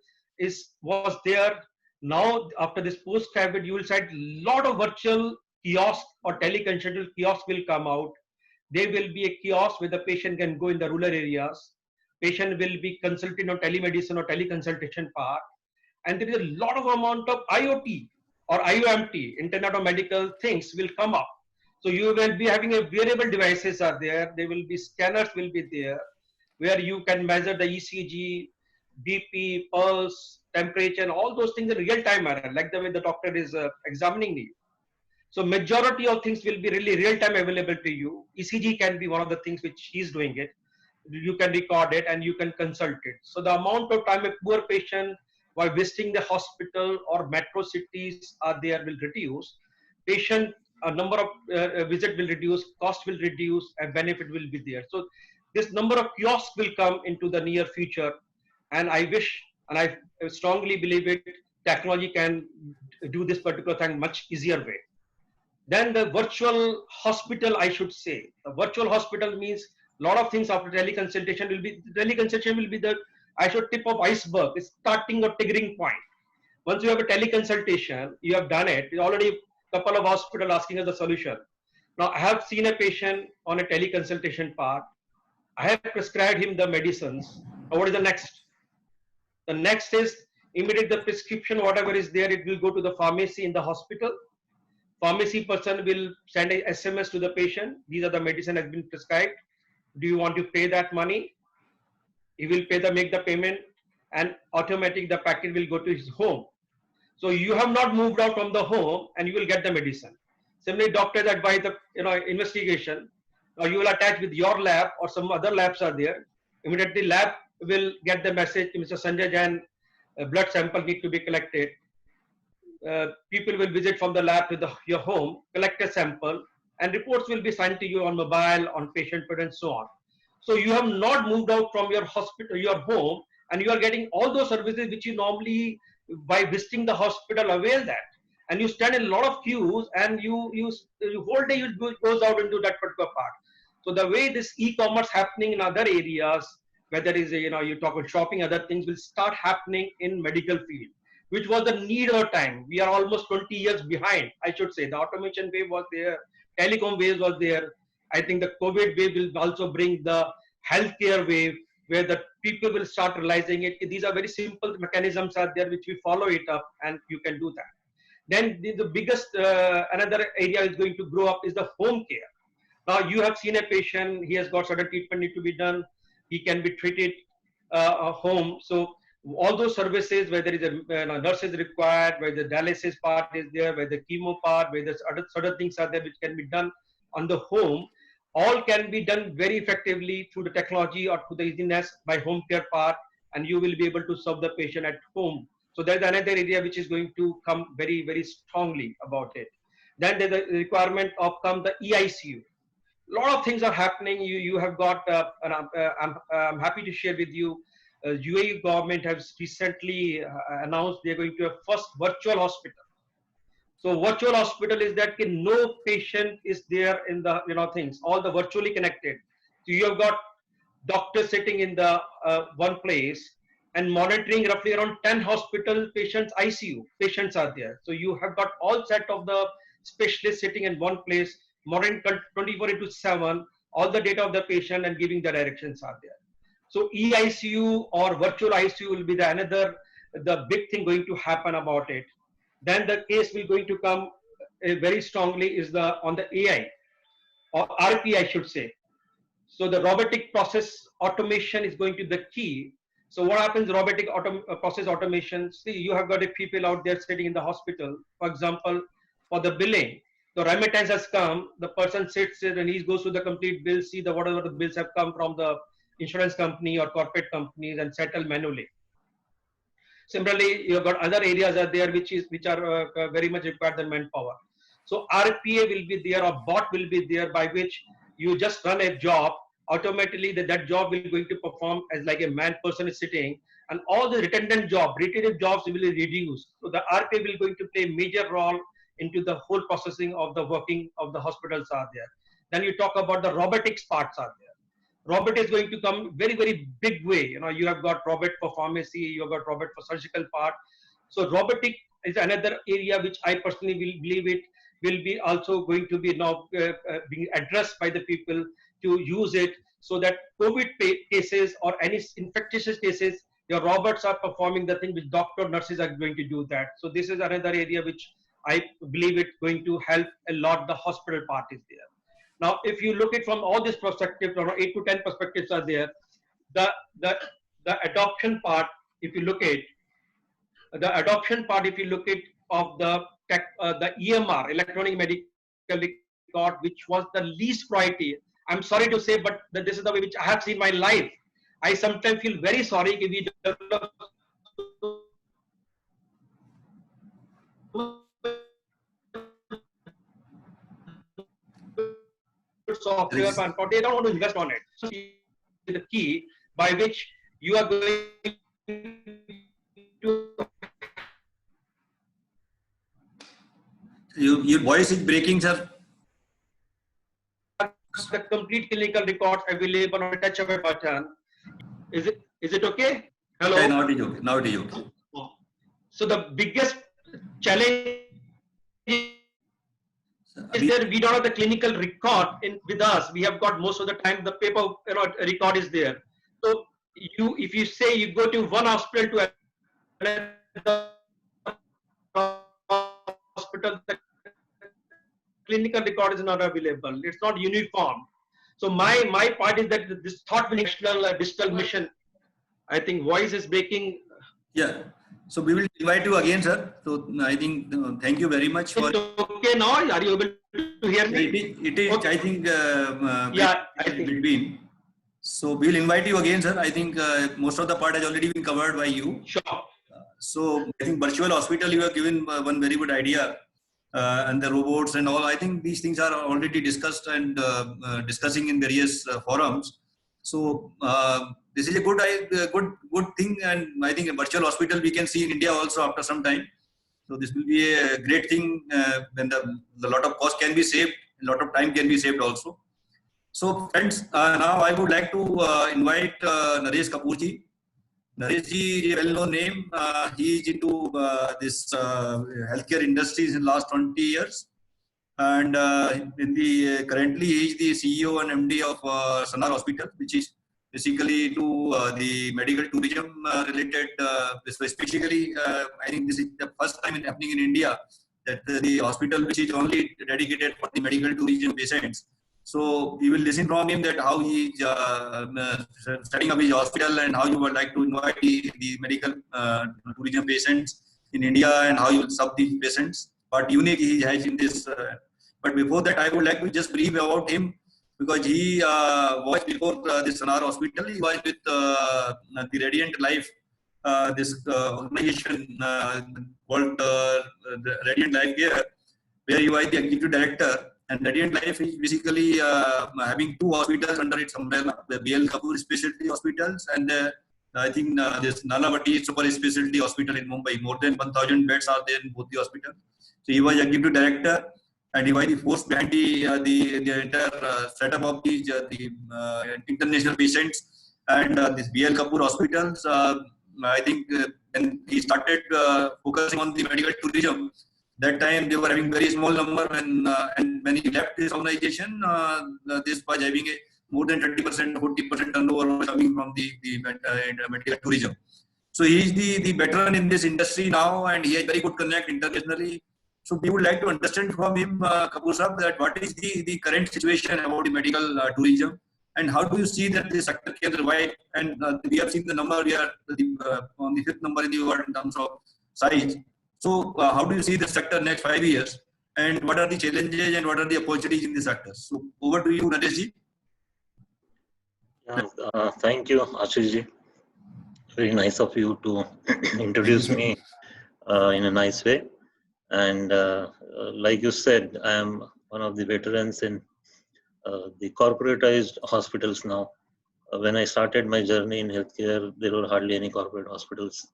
was there. Now after this post-COVID, you will see a lot of virtual kiosk or teleconsultation kiosk will come out. There will be a kiosk where the patient can go in the rural areas. Patient will be consulted on telemedicine or teleconsultation part. And there is a lot of amount of IoT or IOMT, Internet of Medical Things will come up. So you will be having a wearable devices are there. There will be scanners will be there where you can measure the ECG, BP, pulse, temperature, and all those things in real time manner, like the way the doctor is examining you. So majority of things will be really real time available to you. ECG can be one of the things which he's doing it. You can record it and you can consult it. So the amount of time a poor patient while visiting the hospital or metro cities are there will reduce. Patient number of visit will reduce, cost will reduce, and benefit will be there. So this number of kiosks will come into the near future, and I wish and I strongly believe it. Technology can do this particular thing much easier way. Then the virtual hospital, I should say, the virtual hospital means a lot of things after teleconsultation will be the I should tip of iceberg, it's starting or triggering point. Once you have a teleconsultation, you have done it. Already a couple of hospitals asking us the solution. Now I have seen a patient on a teleconsultation part. I have prescribed him the medicines. Now what is the next? The next is immediate the prescription, whatever is there, it will go to the pharmacy in the hospital. Pharmacy person will send a SMS to the patient. These are the medicine has been prescribed. Do you want to pay that money? He will make the payment, and automatically the packet will go to his home. So you have not moved out from the home, and you will get the medicine. Similarly, doctors advise the investigation. Now you will attach with your lab or some other labs are there. Immediately lab will get the message, Mr. Sanjay Jain, blood sample need to be collected. People will visit from the lab to your home, collect a sample, and reports will be sent to you on mobile, on patient pad, and so on. So you have not moved out from your hospital, your home, and you are getting all those services which you normally, by visiting the hospital, avail that. And you stand in a lot of queues, and you whole day goes out into that particular part. So the way this e-commerce happening in other areas, whether it is you talk about shopping, other things will start happening in medical field, which was the need of our time. We are almost 20 years behind, I should say. The automation wave was there, telecom wave was there. I think the COVID wave will also bring the healthcare wave, where the people will start realizing it. These are very simple mechanisms are there which we follow it up, and you can do that. Then the biggest another area is going to grow up is the home care. Now you have seen a patient, he has got certain treatment need to be done. He can be treated home. So all those services, where there is a nurse is required, where the dialysis part is there, where the chemo part, where the other things are there which can be done on the home, all can be done very effectively through the technology or through the easiness by home care part, and you will be able to serve the patient at home. So there's another area which is going to come very, very strongly about it. Then there's a requirement of the EICU. A lot of things are happening. You have got, and I'm happy to share with you, UAE government has recently announced they're going to have first virtual hospital. So virtual hospital is that no patient is there in the things, all the virtually connected. So you have got doctors sitting in the one place and monitoring roughly around 10 hospital patients, ICU patients are there. So you have got all set of the specialists sitting in one place, monitoring 24/7, all the data of the patient and giving the directions are there. So eICU or virtual ICU will be the big thing going to happen about it. Then the case will going to come very strongly is on the AI or RP, I should say. So the robotic process automation is going to be the key. So what happens, robotic process automation? See, you have got people out there sitting in the hospital, for example, for the billing. The remittance has come, the person sits there and he goes to the complete bill, see whatever the bills have come from the insurance company or corporate companies and settle manually. Similarly, you've got other areas are there which are very much required than manpower. So RPA will be there, or bot will be there, by which you just run a job. Automatically, that job will going to perform as like a man person is sitting, and all the redundant repetitive jobs will be reduced. So the RPA will going to play a major role into the whole processing of the working of the hospitals are there. Then you talk about the robotics parts are there. Robot is going to come very, very big way. You know, you have got robot for pharmacy, you have got robot for surgical part. So robotic is another area which I personally will believe it will be also going to be now being addressed by the people to use it, so that COVID cases or any infectious cases, your robots are performing the thing which doctor, nurses are going to do that. So this is another area which I believe it going to help a lot. The hospital part is there. Now, if you look at from all these perspectives, around 8 to 10 perspectives are there. The adoption part, if you look at the adoption part, if you look at of the tech, the EMR, electronic medical record, which was the least priority. I'm sorry to say, but this is the way which I have seen my life. I sometimes feel very sorry if we develop software, but they don't want to invest on it. So the key by which you are going to. Your voice is breaking, sir. The complete clinical records available on a touch of a button. Is it okay? Hello. Yeah, now it is okay. Now it is okay. So the biggest challenge is that we don't have the clinical record with us. We have got most of the time the paper record is there. So if you say you go to one hospital to another hospital, the clinical record is not available. It's not uniform. So my part is that this thought national digital mission, I think voice is breaking. Yeah. So we will invite you again, sir. So I think thank you very much for. Okay, now are you able to hear me? It is. Okay. I think. Yeah, I think between. So we will invite you again, sir. I think most of the part has already been covered by you. Sure. So I think virtual hospital, you have given one very good idea, and the robots and all. I think these things are already discussed and discussing in various forums. So this is a good thing, and I think a virtual hospital we can see in India also after some time. So this will be a great thing when the lot of cost can be saved, a lot of time can be saved also. So friends, now I would like to invite Naresh Kapoor ji. Naresh ji is a well-known name. He is into this healthcare industries in the last 20 years. And currently he is the CEO and MD of Sanar Hospital, which is basically to the medical tourism related. Specifically, I think this is the first time happening in India that the hospital which is only dedicated for the medical tourism patients. So we will listen from him that how he is setting up his hospital and how you would like to invite the medical tourism patients in India and how you will serve these patients. What unique he has in this. But before that, I would like to just brief about him because he was before this Sanar Hospital. He was with the Radiant Life, this organization called the Radiant Life Care, where he was the executive director. And Radiant Life is basically having two hospitals under its umbrella: the BL Kapoor Specialty Hospitals and I think this Nanavati Super Specialty Hospital in Mumbai. More than 1,000 beds are there in both the hospitals. So he was executive director, and he was the force behind the entire setup of the international patients and this BL Kapoor hospitals. I think when he started focusing on the medical tourism, that time they were having very small number, and when he left this organization, this was having a more than 30%, 40% turnover coming from the medical tourism. So he is the veteran in this industry now, and he has very good connect internationally. So we would like to understand from him, Kapoor Sahab, that what is the current situation about the medical tourism, and how do you see that the sector can revive? And we have seen the number, we are on the 5th number in the world in terms of size. So how do you see the sector next 5 years, and what are the challenges and what are the opportunities in the sector? So over to you, Naresh ji. Yeah, thank you, Ashish ji. Very nice of you to introduce me in a nice way. And like you said, I am one of the veterans in the corporatized hospitals now. When I started my journey in healthcare, there were hardly any corporate hospitals.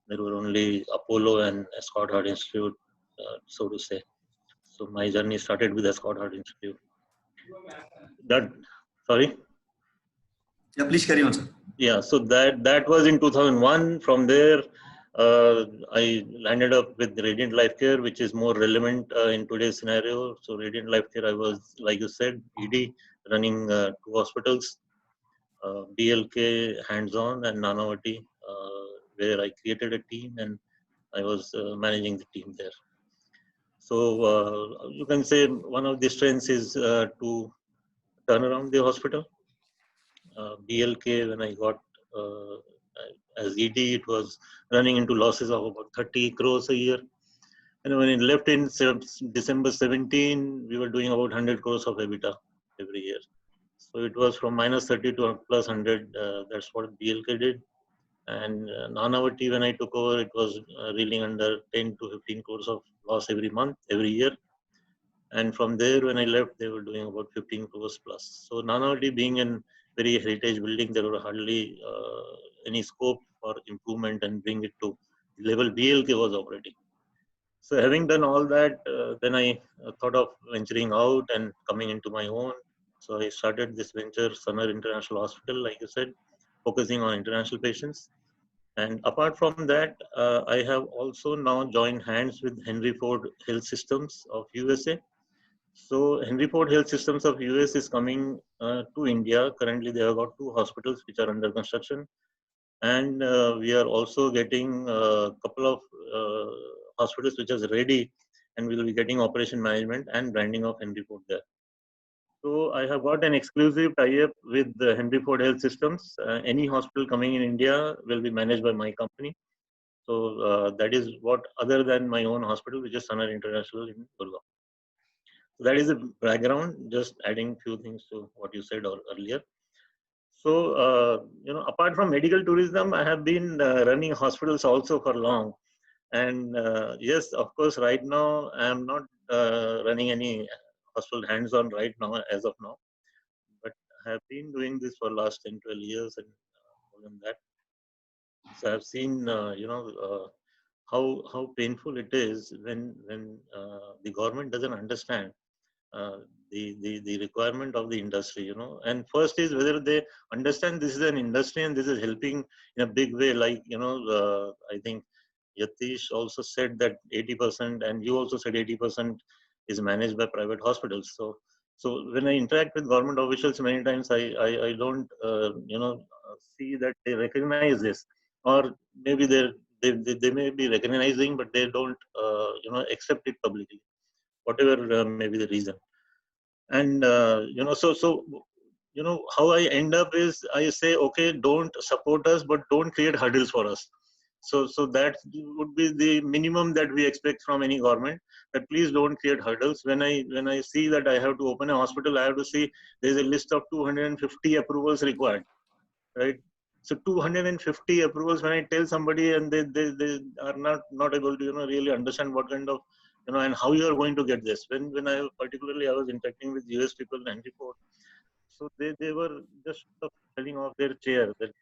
There were only Apollo and Scott Hart Institute, so to say. So my journey started with the Scott Hart Institute. That, sorry? Yeah, please carry on, sir. Yeah, so that was in 2001. From there, I landed up with Radiant Life Care, which is more relevant in today's scenario. So Radiant Life Care, I was, like you said, ED, running 2 hospitals, BLK hands-on and Nanavati, where I created a team and I was managing the team there. So you can say one of the strengths is to turn around the hospital. BLK, when I got as ED, it was running into losses of about 30 crores a year. And when it left in December 17, we were doing about 100 crores of EBITDA every year. So it was from minus 30 to plus 100. That's what BLK did. And Nanavati, when I took over, it was reeling under 10 to 15 crores of loss every month, every year. And from there, when I left, they were doing about 15 crores plus. So Nanavati being in very heritage building, there were hardly any scope for improvement and bring it to the level BLK was operating. So having done all that, then I thought of venturing out and coming into my own. So I started this venture, Sanar International Hospital, like you said, focusing on international patients. And apart from that, I have also now joined hands with Henry Ford Health Systems of USA. So Henry Ford Health Systems of US is coming to India. Currently, they have got 2 hospitals which are under construction. And we are also getting a couple of hospitals which are ready, and we will be getting operation management and branding of Henry Ford there. So I have got an exclusive tie-up with the Henry Ford Health Systems. Any hospital coming in India will be managed by my company. So that is what, other than my own hospital, which is Sanar International in Gurgaon. So that is the background, just adding few things to what you said earlier. So, apart from medical tourism, I have been running hospitals also for long. And yes, of course, right now, I am not running any hospital hands-on right now, as of now. But I have been doing this for last 10, 12 years and more than that. So I've seen, how painful it is when the government doesn't understand the requirement of the industry, and first is whether they understand this is an industry and this is helping in a big way. Like, I think Yatish also said that 80%, and you also said 80% is managed by private hospitals. So when I interact with government officials, many times I don't, see that they recognize this, or maybe they may be recognizing, but they don't, accept it publicly, whatever may be the reason. And how I end up is I say, okay, don't support us, but don't create hurdles for us. So that would be the minimum that we expect from any government, that please don't create hurdles. When I see that I have to open a hospital, I have to see there's a list of 250 approvals required, right? So 250 approvals, when I tell somebody and they are not able to, really understand what kind of, and how you are going to get this. When I was interacting with US people and report, so they were just falling off their chair that,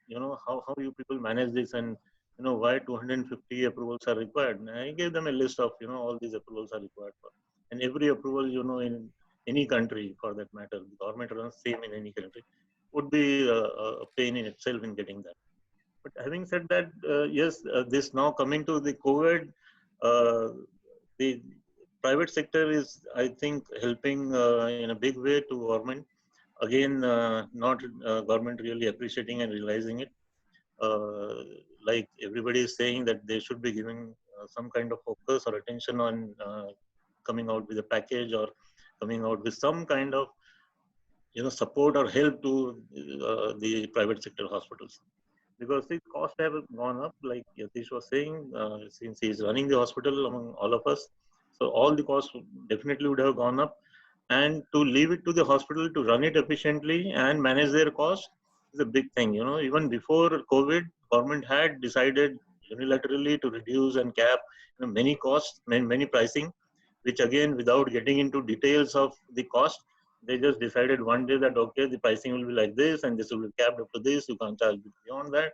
how you people manage this, and, why 250 approvals are required. And I gave them a list of, all these approvals are required for. And every approval, in any country for that matter, the government runs same in any country, would be a pain in itself in getting that. But having said that, yes, this now coming to the COVID, the private sector is, I think, helping in a big way to government. Again, not government really appreciating and realizing it. Like everybody is saying that they should be giving some kind of focus or attention on coming out with a package, or coming out with some kind of, support or help to the private sector hospitals. Because the costs have gone up, like Yatish was saying, since he is running the hospital among all of us. So all the costs definitely would have gone up. And to leave it to the hospital to run it efficiently and manage their costs is a big thing. Even before COVID, government had decided unilaterally to reduce and cap many costs, many pricing, which again, without getting into details of the cost, they just decided one day that, okay, the pricing will be like this and this will be capped up to this, you can't charge beyond that.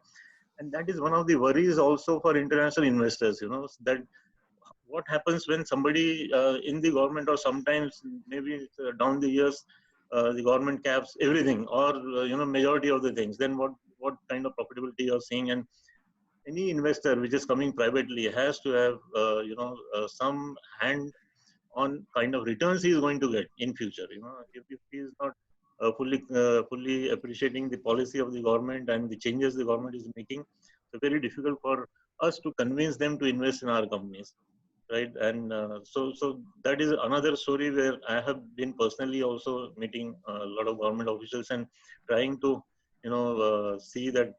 And that is one of the worries also for international investors, that what happens when somebody in the government, or sometimes maybe down the years, the government caps everything, or majority of the things, then what kind of profitability you're seeing. And any investor which is coming privately has to have some hand on kind of returns he is going to get in future. If he is not fully appreciating the policy of the government and the changes the government is making, it's very difficult for us to convince them to invest in our companies, right? And so that is another story where I have been personally also meeting a lot of government officials and trying to see that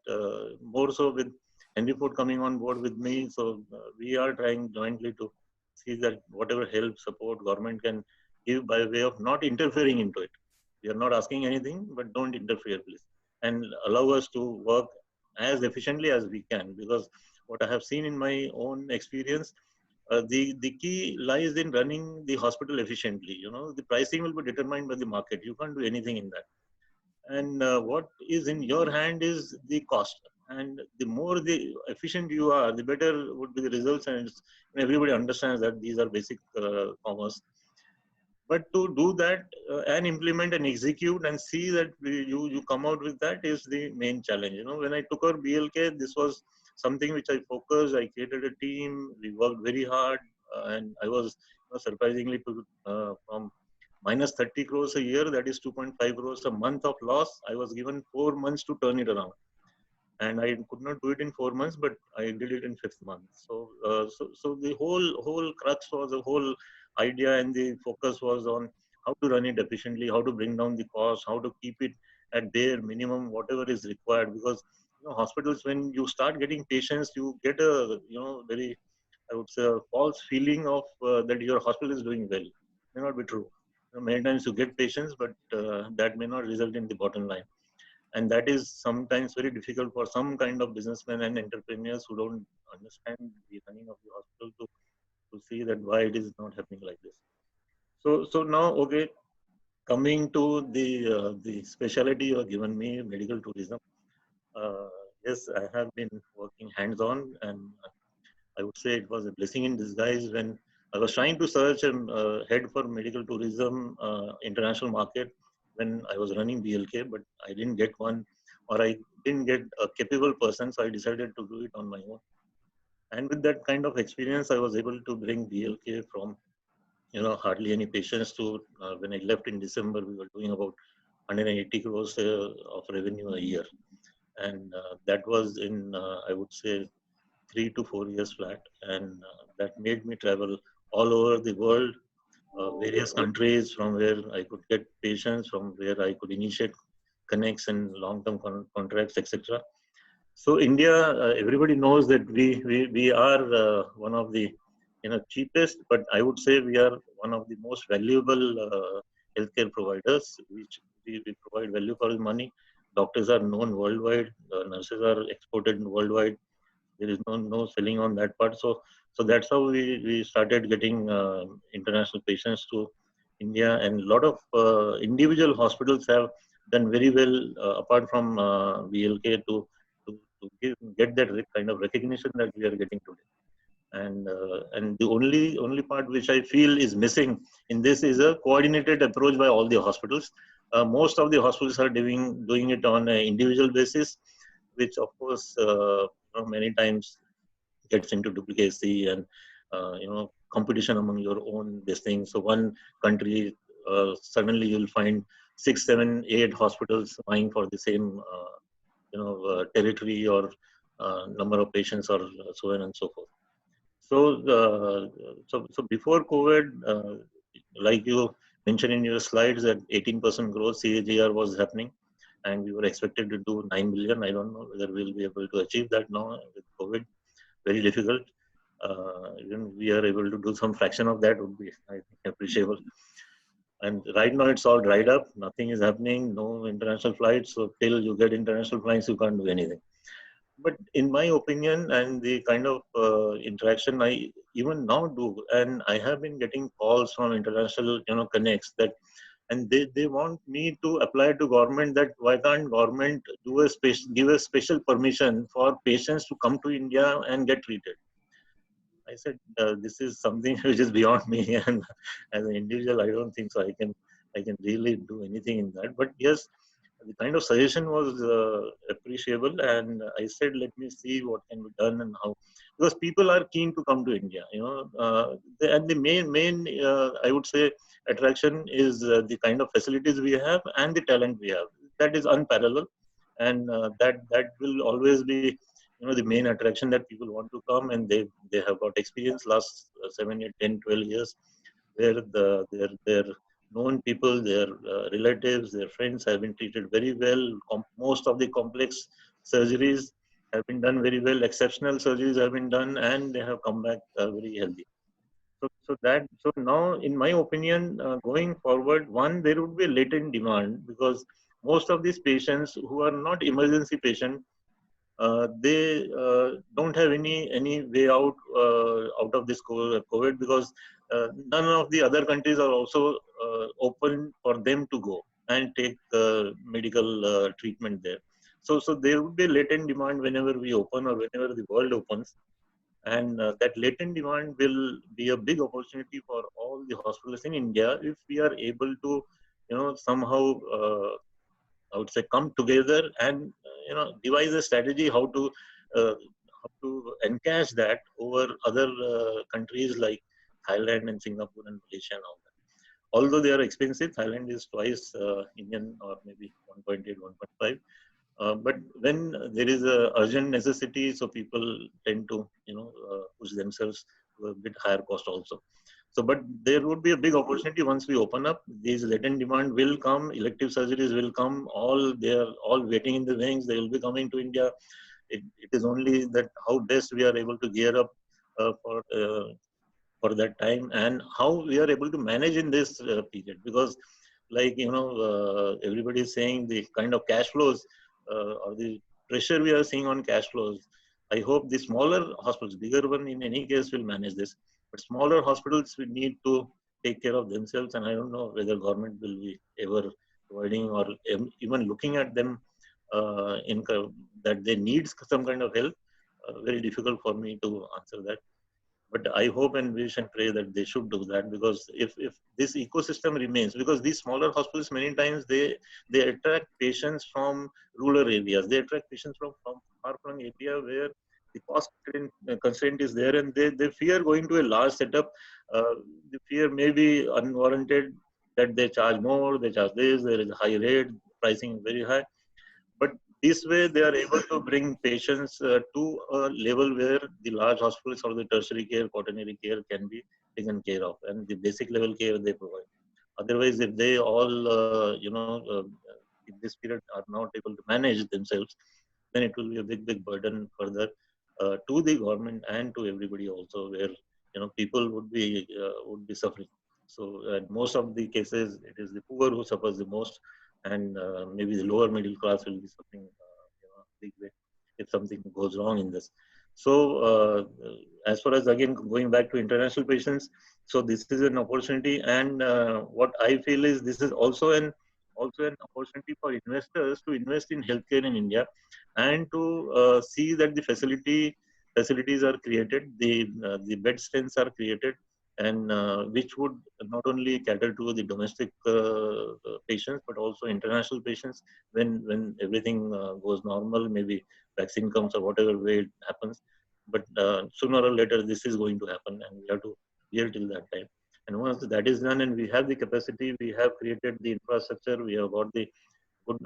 more so with Henry Ford coming on board with me. So we are trying jointly to see that whatever help, support government can give by way of not interfering into it. We are not asking anything, but don't interfere, please. And allow us to work as efficiently as we can. Because what I have seen in my own experience, the key lies in running the hospital efficiently. The pricing will be determined by the market. You can't do anything in that. And what is in your hand is the cost. And the more the efficient you are, the better would be the results. And everybody understands that these are basic commerce. But to do that and implement and execute and see that you come out with that is the main challenge. When I took over BLK, this was something which I focused. I created a team. We worked very hard, and I was surprisingly from minus 30 crores a year, that is 2.5 crores a month of loss. I was given 4 months to turn it around. And I could not do it in 4 months, but I did it in 5th month. So the whole crux was, the whole idea and the focus was on how to run it efficiently, how to bring down the cost, how to keep it at bare minimum, whatever is required. Because hospitals, when you start getting patients, you get a very, I would say, a false feeling of that your hospital is doing well. It may not be true. Many times you get patients, but that may not result in the bottom line. And that is sometimes very difficult for some kind of businessmen and entrepreneurs who don't understand the running of the hospital to see that why it is not happening like this. So now, okay, coming to the specialty you have given me, medical tourism. Yes, I have been working hands-on, and I would say it was a blessing in disguise when I was trying to search a head for medical tourism international market when I was running BLK, but I didn't get one, or I didn't get a capable person, so I decided to do it on my own. And with that kind of experience, I was able to bring BLK from hardly any patients to when I left in December, we were doing about 180 crores of revenue a year, and that was in I would say 3 to 4 years flat, and that made me travel all over the world, various countries from where I could get patients, from where I could initiate connects and long-term contracts, etc. So India, everybody knows that we are one of the cheapest, but I would say we are one of the most valuable healthcare providers. Which we provide value for the money. Doctors are known worldwide. Nurses are exported worldwide. There is no selling on that part. So that's how we started getting international patients to India, and a lot of individual hospitals have done very well apart from BLK to get that kind of recognition that we are getting today. And the only part which I feel is missing in this is a coordinated approach by all the hospitals. Most of the hospitals are doing it on an individual basis, which of course many times gets into duplicacy and competition among your own this thing. So one country suddenly you'll find 6, 7, 8 hospitals vying for the same territory or number of patients or so on and so forth. So before COVID, like you mentioned in your slides, that 18% growth CAGR was happening, and we were expected to do 9 billion. I don't know whether we'll be able to achieve that now with COVID. Very difficult. Even we are able to do some fraction of that would be, I think, appreciable. And right now it's all dried up. Nothing is happening. No international flights. So till you get international flights, you can't do anything. But in my opinion and the kind of interaction I even now do, and I have been getting calls from international, connects that, and they want me to apply to government that why can't government do a special, give a special permission for patients to come to India and get treated. I said, this is something which is beyond me, and as an individual, I don't think so. I can really do anything in that. But yes, the kind of suggestion was appreciable, and I said, let me see what can be done and how, because people are keen to come to India. And the main I would say attraction is the kind of facilities we have and the talent we have. That is unparalleled, and that will always be the main attraction that people want to come, and they have got experience last 7, 8, 10, 12 years where their known people, their relatives, their friends have been treated very well. Most of the complex surgeries have been done very well. Exceptional surgeries have been done, and they have come back very healthy. So now, in my opinion, going forward, one, there would be a latent demand, because most of these patients who are not emergency patients, they don't have any way out of this COVID, because none of the other countries are also open for them to go and take medical treatment there. So there would be latent demand whenever we open, or whenever the world opens, and that latent demand will be a big opportunity for all the hospitals in India if we are able to, somehow. I would say come together and devise a strategy how to encash that over other countries like Thailand and Singapore and Malaysia and all that. Although they are expensive, Thailand is twice Indian, or maybe 1.8, 1.5. But when there is a urgent necessity, so people tend to push themselves to a bit higher cost also. So, but there would be a big opportunity once we open up. These latent demand will come, elective surgeries will come. They are all waiting in the wings. They will be coming to India. It is only that how best we are able to gear up for that time, and how we are able to manage in this period, because like everybody is saying the kind of cash flows or the pressure we are seeing on cash flows. I hope the smaller hospitals, bigger one in any case, will manage this, but smaller hospitals will need to take care of themselves, and I don't know whether government will be ever providing or even looking at them that they need some kind of help. Very difficult for me to answer that. But I hope and wish and pray that they should do that, because if this ecosystem remains, because these smaller hospitals many times they attract patients from rural areas, they attract patients from far-flung area where the cost constraint is there, and they fear going to a large setup. The fear may be unwarranted, that they charge more, they charge this, there is a high rate, pricing is very high. But this way, they are able to bring patients to a level where the large hospitals or the tertiary care, quaternary care can be taken care of, and the basic level care they provide. Otherwise, if they all, in this period are not able to manage themselves, then it will be a big burden further to the government and to everybody also, where people would be suffering. So, most of the cases, it is the poor who suffers the most, and maybe the lower middle class will be suffering big way if something goes wrong in this. So as far as, again, going back to international patients, so this is an opportunity, and what I feel is this is also an opportunity for investors to invest in healthcare in India, and to see that the facilities are created, the bed strengths are created, and which would not only cater to the domestic patients but also international patients when everything goes normal, maybe vaccine comes or whatever way it happens. But sooner or later this is going to happen, and we have to bear till that time. And once that is done and we have the capacity, we have created the infrastructure, we have got the good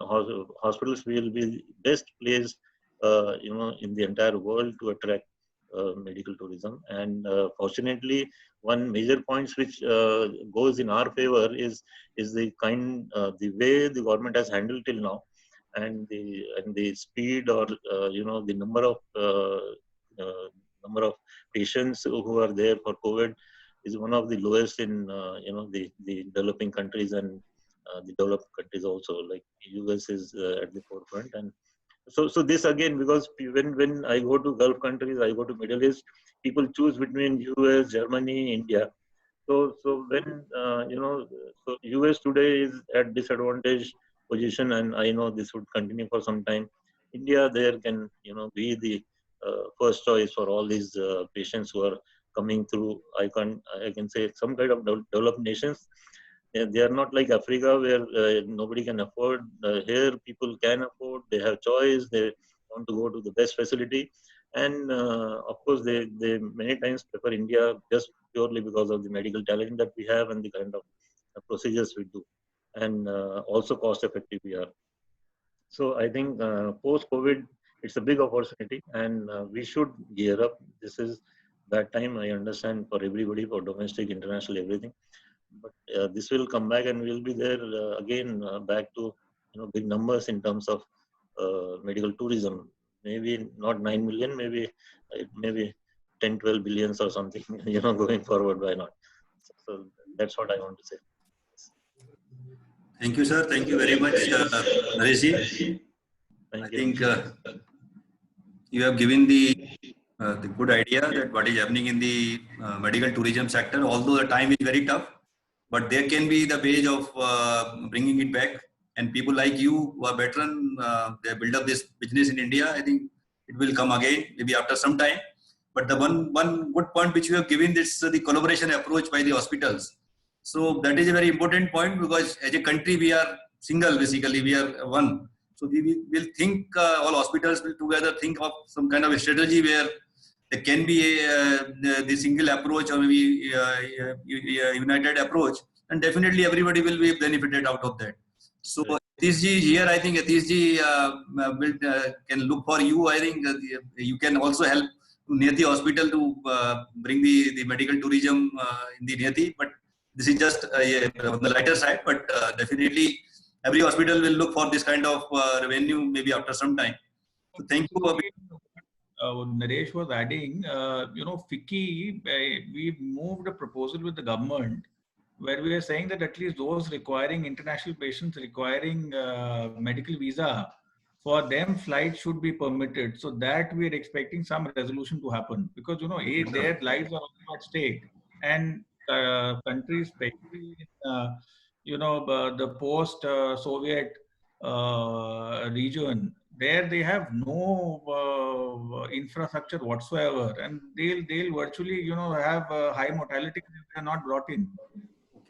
hospitals, we will be best placed in the entire world to attract medical tourism. And fortunately, one major point which goes in our favor is the the way the government has handled till now, and the speed, or the number of patients who are there for COVID is one of the lowest in the developing countries, and the developed countries also, like US is at the forefront. And So this again, because when I go to Gulf countries, I go to Middle East, people choose between US, Germany, India. So when so US today is at disadvantaged position, and I know this would continue for some time. India there can be the first choice for all these patients who are coming through. I can say some kind of developed nations. They are not like Africa where nobody can afford. Here people can afford. They have choice. They want to go to the best facility, and of course they many times prefer India just purely because of the medical talent that we have and the kind of procedures we do, and also cost effective we are. So I think post COVID, it's a big opportunity, and we should gear up. This is that time. I understand for everybody, for domestic, international, everything. But this will come back, and we'll be there again, back to big numbers in terms of medical tourism. Maybe not 9 million, maybe 10, 12 billions or something. Going forward, why not? So that's what I want to say. Thank you, sir. Thank you very much, Nareshji. Thank I you. think you have given the good idea that what is happening in the medical tourism sector. Although the time is very tough, but there can be the ways of bringing it back. And people like you who are veteran, they build up this business in India. I think it will come again, maybe after some time. But the one good point which you have given is the collaboration approach by the hospitals. So that is a very important point, because as a country we are single, basically we are one. So we will think, all hospitals will together think of some kind of a strategy where there can be the single approach, or maybe united approach, and definitely everybody will be benefited out of that. So Atishji is here. I think Atishji can look for you. I think you can also help Niyati Hospital to bring the medical tourism in the Niyati. But this is just on the lighter side. But definitely every hospital will look for this kind of revenue maybe after some time. So thank you. Naresh was adding, FICCI, we moved a proposal with the government where we are saying that at least those requiring international patients requiring medical visa, for them flights should be permitted. So that we are expecting some resolution to happen, because their lives are also at stake, and countries, especially in the post-Soviet region, there they have no infrastructure whatsoever, and they'll virtually have high mortality if they are not brought in.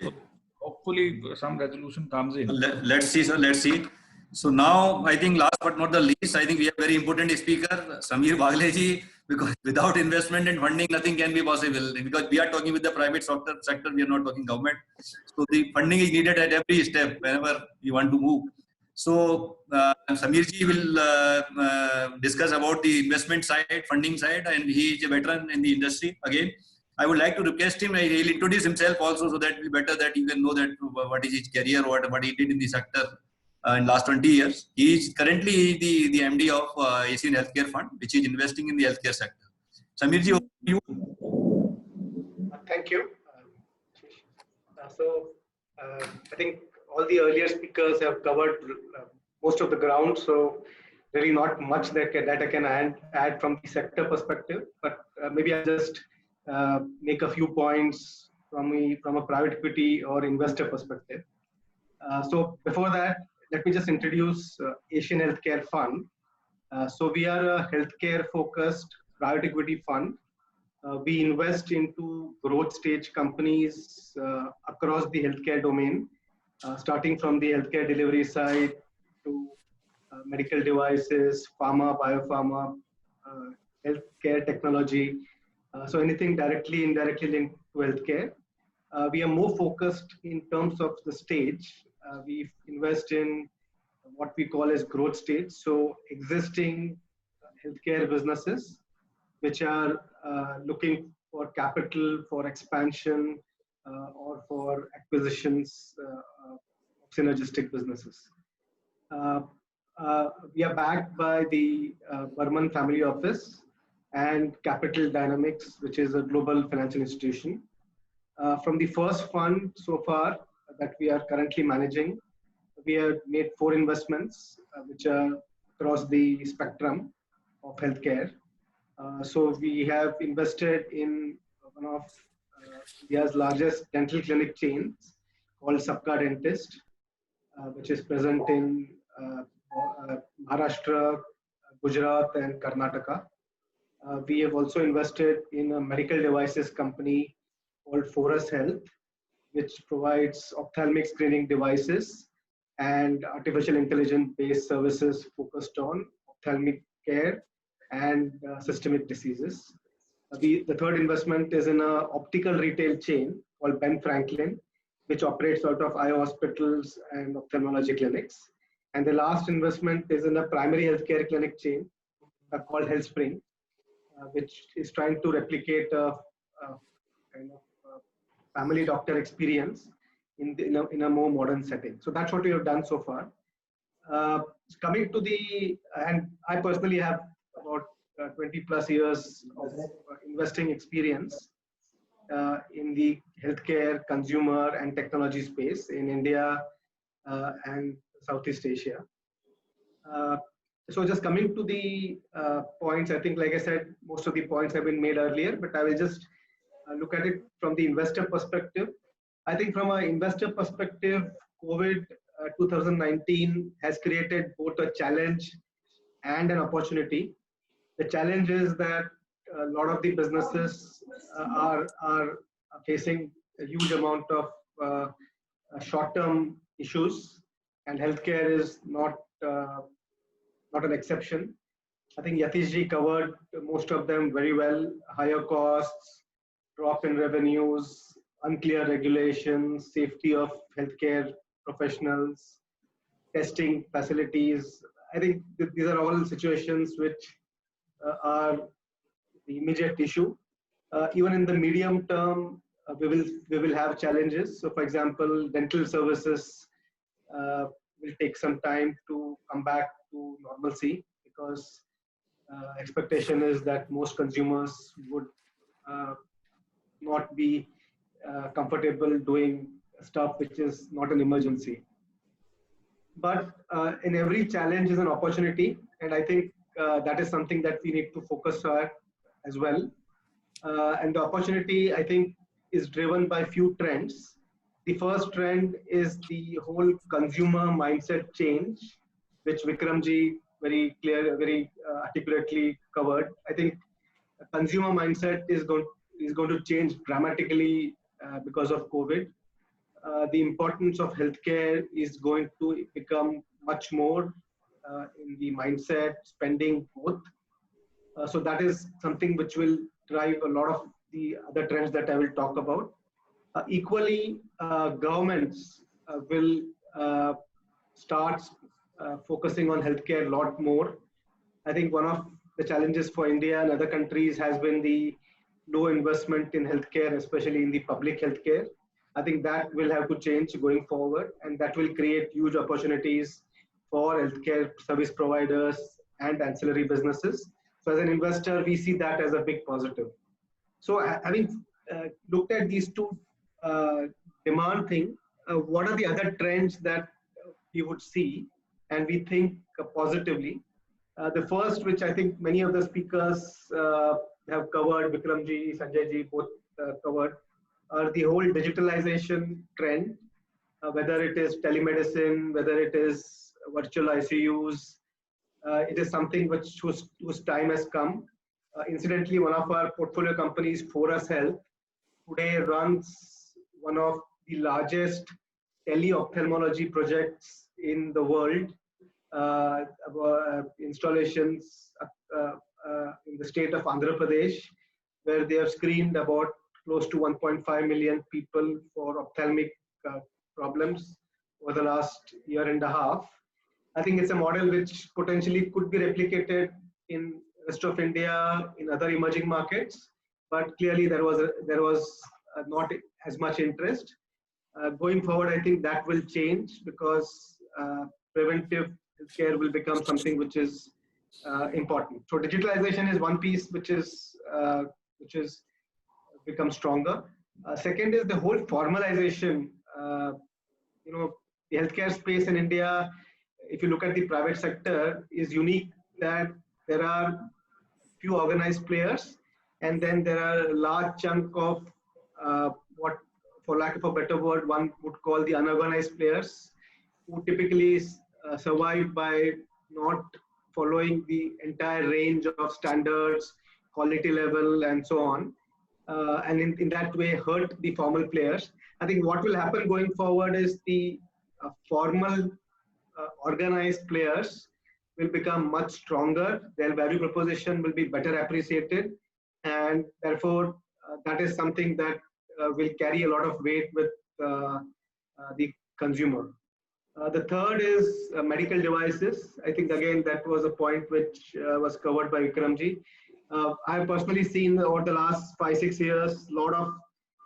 So hopefully some resolution comes in. Let's see, sir. Let's see. So now, I think last but not the least, I think we have very important speaker, Samir Bagleji, because without investment and funding, nothing can be possible. Because we are talking with the private sector, we are not talking government. So the funding is needed at every step whenever we want to move. So Samirji will discuss about the investment side, funding side, and he is a veteran in the industry again. I would like to request him, he'll introduce himself also, so that it will be better that you can know that what is his career, what he did in the sector in last 20 years. He is currently the MD of Asian Healthcare Fund, which is investing in the healthcare sector. Samirji, over to you. Thank you. I think all the earlier speakers have covered most of the ground, so really not much that I can add from the sector perspective, but maybe I'll just make a few points from a private equity or investor perspective. So before that, let me just introduce Asian Healthcare Fund. So we are a healthcare focused private equity fund. We invest into growth stage companies across the healthcare domain, starting from the healthcare delivery side to medical devices, pharma, biopharma, healthcare technology. So anything directly, indirectly linked to healthcare. We are more focused in terms of the stage. We invest in what we call as growth stage. So existing healthcare businesses, which are looking for capital for expansion or for acquisitions of synergistic businesses. We are backed by the Burman Family Office and Capital Dynamics, which is a global financial institution. From the first fund so far that we are currently managing, we have made 4 investments, which are across the spectrum of healthcare. So we have invested in one of India's largest dental clinic chains called Sabka Dentist, which is present in Maharashtra, Gujarat, and Karnataka. We have also invested in a medical devices company called Forus Health, which provides ophthalmic screening devices and artificial intelligence based services focused on ophthalmic care and systemic diseases. The third investment is in an optical retail chain called Ben Franklin, which operates out of eye hospitals and ophthalmology clinics. And the last investment is in a primary healthcare clinic chain called HealthSpring, which is trying to replicate a kind of family doctor experience in a more modern setting. So that's what we have done so far. Coming to and I personally have about 20 plus years of investing experience in the healthcare, consumer, and technology space in India and Southeast Asia. So just coming to the points, I think, like I said, most of the points have been made earlier, but I will just look at it from the investor perspective. I think from an investor perspective, COVID 2019 has created both a challenge and an opportunity. The challenge is that a lot of the businesses are facing a huge amount of short-term issues, and healthcare is not an exception. I think Yatishji covered most of them very well. Higher costs, drop in revenues, unclear regulations, safety of healthcare professionals, testing facilities. I think these are all situations which are the immediate issue. Even in the medium term, we will have challenges. So, for example, dental services will take some time to come back to normalcy, because expectation is that most consumers would not be comfortable doing stuff which is not an emergency. But in every challenge is an opportunity, and I think that is something that we need to focus on as well. And the opportunity, I think, is driven by few trends. The first trend is the whole consumer mindset change, which Vikramji very articulately covered. I think consumer mindset is going to change dramatically because of COVID. The importance of healthcare is going to become much more in the mindset, spending both. So that is something which will drive a lot of the other trends that I will talk about. Equally, governments will start focusing on healthcare a lot more. I think one of the challenges for India and other countries has been the low investment in healthcare, especially in the public healthcare. I think that will have to change going forward, and that will create huge opportunities for healthcare service providers and ancillary businesses. So as an investor, we see that as a big positive. So having looked at these two demand thing, what are the other trends that we would see and we think positively? The first, which I think many of the speakers have covered, Vikramji, Sanjayji both covered, are the whole digitalization trend, whether it is telemedicine, whether it is virtual ICUs. It is something whose time has come. Incidentally, one of our portfolio companies, Forus Health, today runs one of the largest tele-ophthalmology projects in the world, installations in the state of Andhra Pradesh, where they have screened about close to 1.5 million people for ophthalmic problems over the last year and a half. I think it's a model which potentially could be replicated in rest of India, in other emerging markets, but clearly there was not as much interest. Going forward, I think that will change, because preventive care will become something which is important. So digitalization is one piece which is become stronger. Second is the whole formalization. The healthcare space in India if you look at the private sector, is unique that there are few organized players, and then there are a large chunk of what, for lack of a better word, one would call the unorganized players, who typically survive by not following the entire range of standards, quality level, and so on. And in that way hurt the formal players. I think what will happen going forward is the formal organized players will become much stronger. Their value proposition will be better appreciated, and therefore that is something that will carry a lot of weight with the consumer. The third is medical devices. I think again that was a point which was covered by Vikramji. I have personally seen over the last 5-6 years a lot of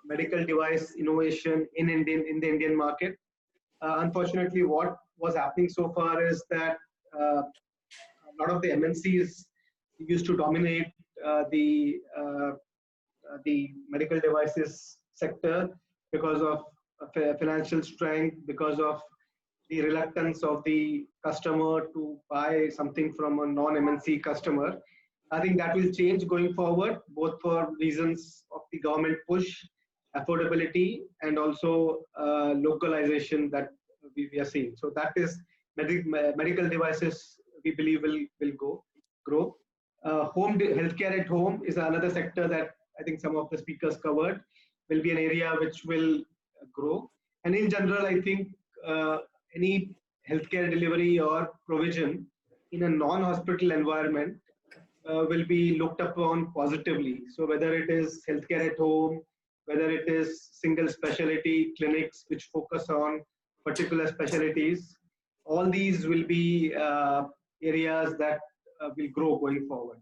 medical device innovation in the Indian market. Unfortunately, what was happening so far is that a lot of the MNCs used to dominate the medical devices sector because of financial strength, because of the reluctance of the customer to buy something from a non-MNC customer. I think that will change going forward, both for reasons of the government push, affordability, and also localization that we are seeing. So that is medical devices, we believe will grow. Healthcare at home is another sector that I think some of the speakers covered, will be an area which will grow. And in general, I think any healthcare delivery or provision in a non-hospital environment will be looked upon positively. So whether it is healthcare at home, whether it is single specialty clinics which focus on particular specialties, all these will be areas that will grow going forward.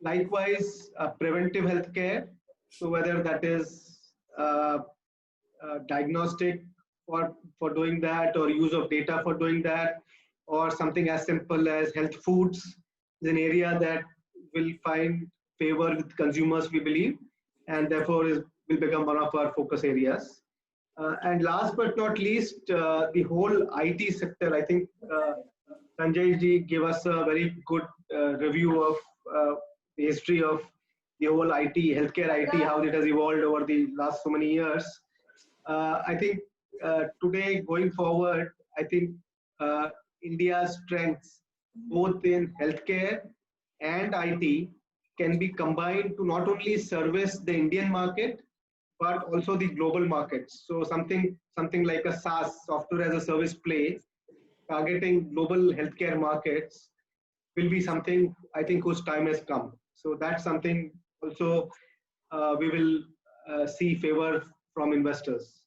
Likewise, preventive healthcare. So whether that is diagnostic for doing that, or use of data for doing that, or something as simple as health foods, is an area that will find favor with consumers, we believe, and therefore will become one of our focus areas. And last but not least, the whole IT sector. I think Sanjay ji gave us a very good review of the history of the whole IT, healthcare IT, how it has evolved over the last so many years. I think today, going forward, I think India's strengths, both in healthcare and IT, can be combined to not only service the Indian market, but also the global markets. So something like a SaaS, software as a service play, targeting global healthcare markets will be something I think whose time has come. So that's something also we will see favor from investors.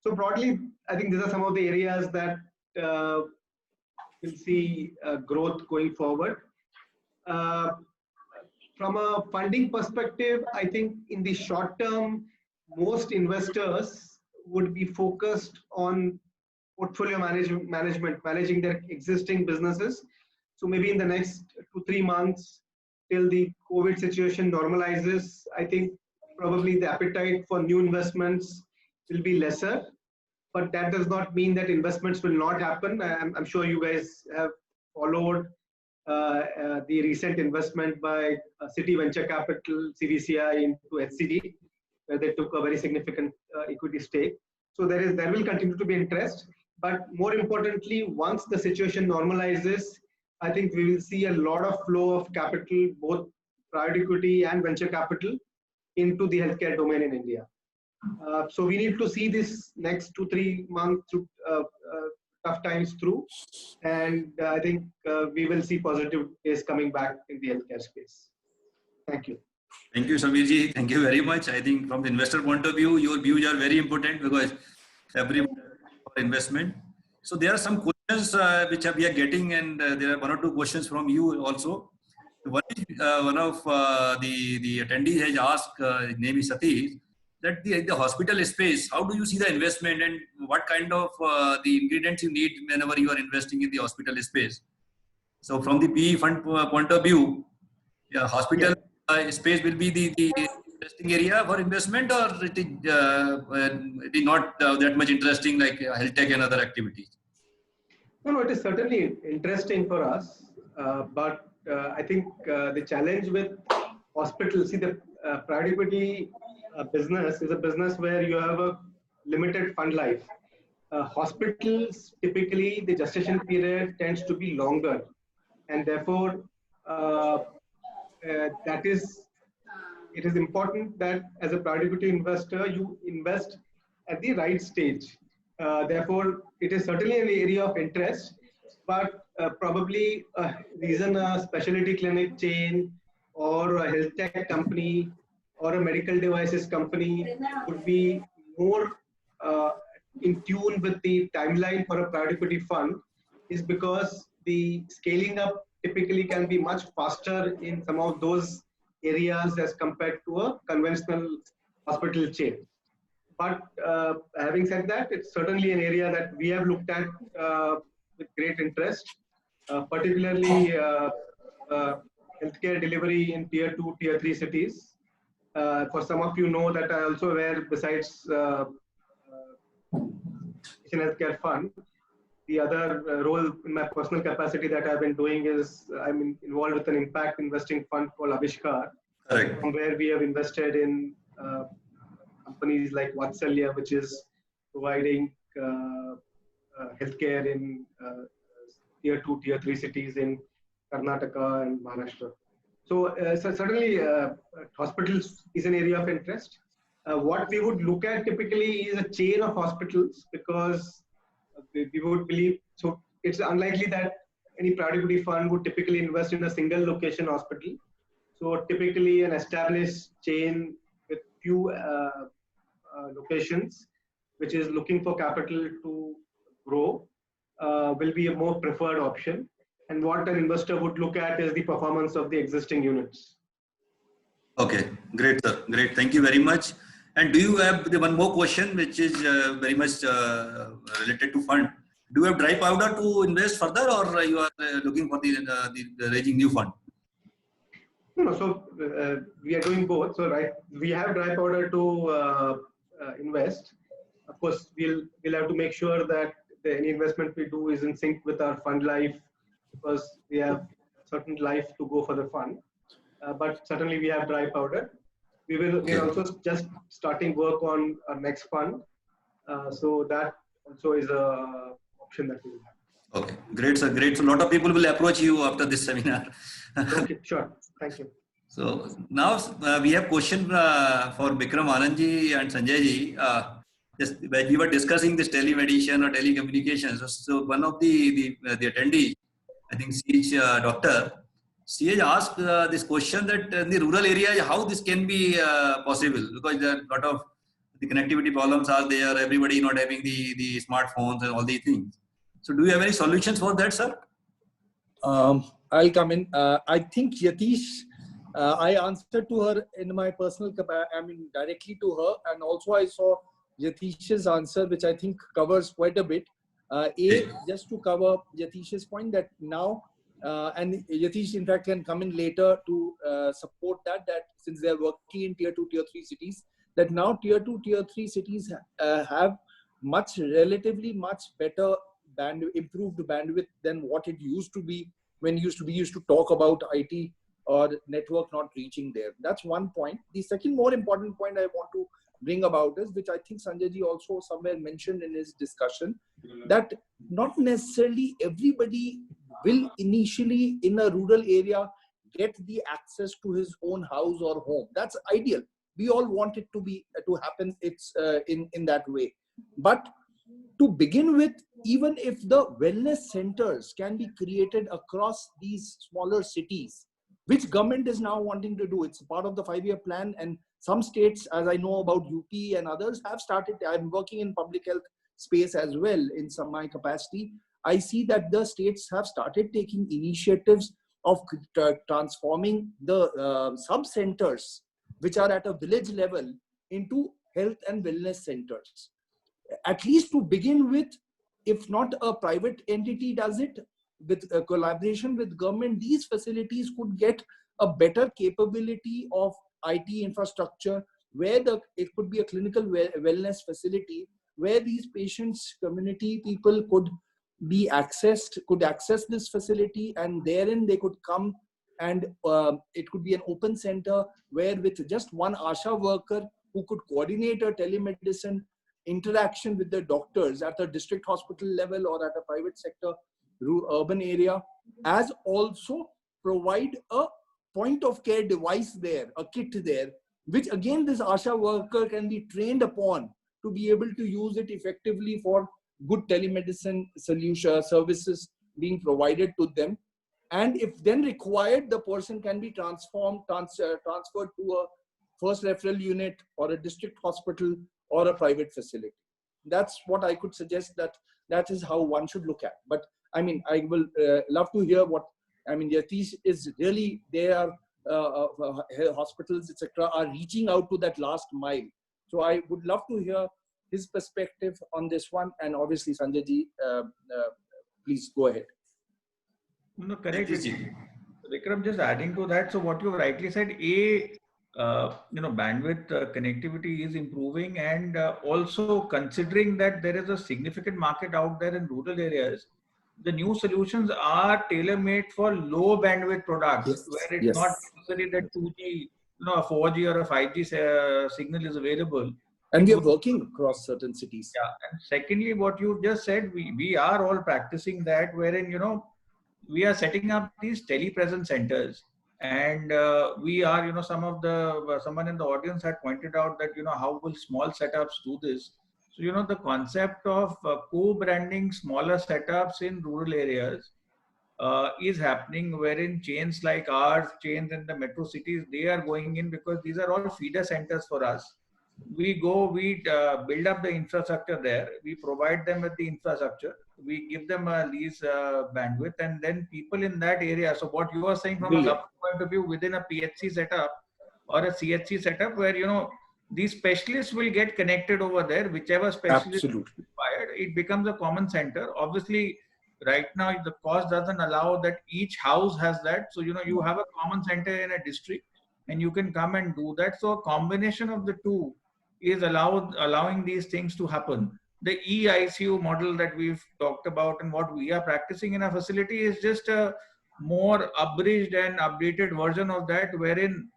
So broadly, I think these are some of the areas that will see growth going forward. From a funding perspective, I think in the short term, most investors would be focused on portfolio management, managing their existing businesses. So maybe in the next 2-3 months, till the COVID situation normalizes, I think probably the appetite for new investments will be lesser. But that does not mean that investments will not happen. I'm sure you guys have followed the recent investment by Citi Venture Capital, CVCI, into HCD, where they took a very significant equity stake. So there will continue to be interest. But more importantly, once the situation normalizes, I think we will see a lot of flow of capital, both private equity and venture capital, into the healthcare domain in India. So we need to see this next 2-3 months tough times through, and I think we will see positive days coming back in the healthcare space. Thank you. Thank you, Sameerji. Thank you very much. I think from the investor point of view, your views are very important because everyone for investment. So there are some questions which we are getting, and there are 1 or 2 questions from you also. One of the attendees has asked, his name is Satish, that the hospital space, how do you see the investment and what kind of the ingredients you need whenever you are investing in the hospital space? So from the PE fund point of view, hospital space will be the interesting area for investment, or it is not that much interesting like health tech and other activities? No, it is certainly interesting for us, but I think the challenge with hospitals, see, the private equity business is a business where you have a limited fund life. Hospitals, typically, the gestation period tends to be longer, and therefore, uh, that is, it is important that as a private equity investor, you invest at the right stage. Therefore, it is certainly an area of interest, but probably a reason a specialty clinic chain or a health tech company or a medical devices company would be more uh, in tune with the timeline for a private equity fund is because the scaling up typically can be much faster in some of those areas as compared to a conventional hospital chain. But having said that, it's certainly an area that we have looked at with great interest, particularly healthcare delivery in tier 2, tier 3 cities. For some of you know that I also wear, besides Asian Healthcare Fund, the other role in my personal capacity that I've been doing is I'm involved with an impact investing fund called Avishkar, Correct. from where we have invested in companies like Vatsalya, which is providing healthcare in tier 2, tier 3 cities in Karnataka and Maharashtra. So certainly hospitals is an area of interest. What we would look at typically is a chain of hospitals because we would believe, so it's unlikely that any private equity fund would typically invest in a single location hospital. So typically an established chain with few locations, which is looking for capital to grow, will be a more preferred option. And what an investor would look at is the performance of the existing units. Okay, great, sir. Great. Thank you very much. And do you have the one more question, which is very much related to fund? Do you have dry powder to invest further, or you are looking for the raising new fund? No, so we are doing both. So we have dry powder to invest. Of course, we'll have to make sure that any investment we do is in sync with our fund life, because we have certain life to go for the fund. But certainly we have dry powder. We are also just starting work on our next fund. So that also is a option that we will have. Okay, great, sir. Great. So a lot of people will approach you after this seminar. Okay, sure. Thank you. So now we have question for Bikram Anandji and Sanjay ji. Just when we were discussing this telemedicine or telecommunications, so one of the attendees, I think CH doctor, CH asked this question that in the rural area, how this can be possible, because there are a lot of the connectivity problems are there, everybody not having the smartphones and all these things. So do you have any solutions for that, sir? I'll come in. I think Yatish, I answered to her in my personal capacity, I mean directly to her, and also I saw Yatish's answer, which I think covers quite a bit. Just to cover Yatish's point that now, and Yatish in fact can come in later to support that since they are working in tier 2, tier 3 cities, that now tier 2, tier 3 cities have relatively much better improved bandwidth than what it used to be when we used to talk about IT or network not reaching there. That's one point. The second more important point I want to bring about is, which I think Sanjay ji also somewhere mentioned in his discussion, that not necessarily everybody will initially in a rural area get the access to his own house or home. That's ideal. We all want it to happen. It's in that way. But to begin with, even if the wellness centers can be created across these smaller cities, which government is now wanting to do, it's part of the 5-year plan, and some states, as I know about UP and others, have started. I'm working in public health space as well in my capacity. I see that the states have started taking initiatives of transforming the sub-centers, which are at a village level, into health and wellness centers. At least to begin with, if not a private entity does it, with a collaboration with government, these facilities could get a better capability of IT infrastructure, where it could be a clinical wellness facility where these patients, community people could be accessed, could access this facility, and therein they could come, and it could be an open center where with just one ASHA worker who could coordinate a telemedicine interaction with the doctors at a district hospital level or at a private sector urban area, as also provide a point of care device there, a kit there, which again this ASHA worker can be trained upon to be able to use it effectively for good telemedicine solution services being provided to them. And if then required, the person can be transferred to a first referral unit or a district hospital or a private facility. That's what I could suggest, that is how one should look at. But I mean, I will love to hear what, I mean, Yatish is really, there are hospitals, etc., are reaching out to that last mile. So I would love to hear his perspective on this one. And obviously, Sanjay ji, please go ahead. No, correct. Vikram, just adding to that. So what you rightly said, bandwidth connectivity is improving, and also considering that there is a significant market out there in rural areas, the new solutions are tailor-made for low bandwidth products, yes, where it's yes, not necessary that 2G, a 4G or a 5G signal is available. And we are working across certain cities. Yeah. And secondly, what you just said, we are all practicing that, wherein, we are setting up these telepresence centers. And we are, someone in the audience had pointed out that, how will small setups do this? So, the concept of co-branding smaller setups in rural areas is happening, wherein chains like ours, chains in the metro cities, they are going in because these are all feeder centers for us. We build up the infrastructure there. We provide them with the infrastructure. We give them a lease bandwidth, and then people in that area. So what you are saying from a government point of view, within a PHC setup or a CHC setup, where these specialists will get connected over there, whichever specialist is required, it becomes a common center. Obviously, right now the cost doesn't allow that each house has that. So you have a common center in a district, and you can come and do that. So a combination of the two is allowing these things to happen. The eICU model that we've talked about and what we are practicing in our facility is just a more abridged and updated version of that, wherein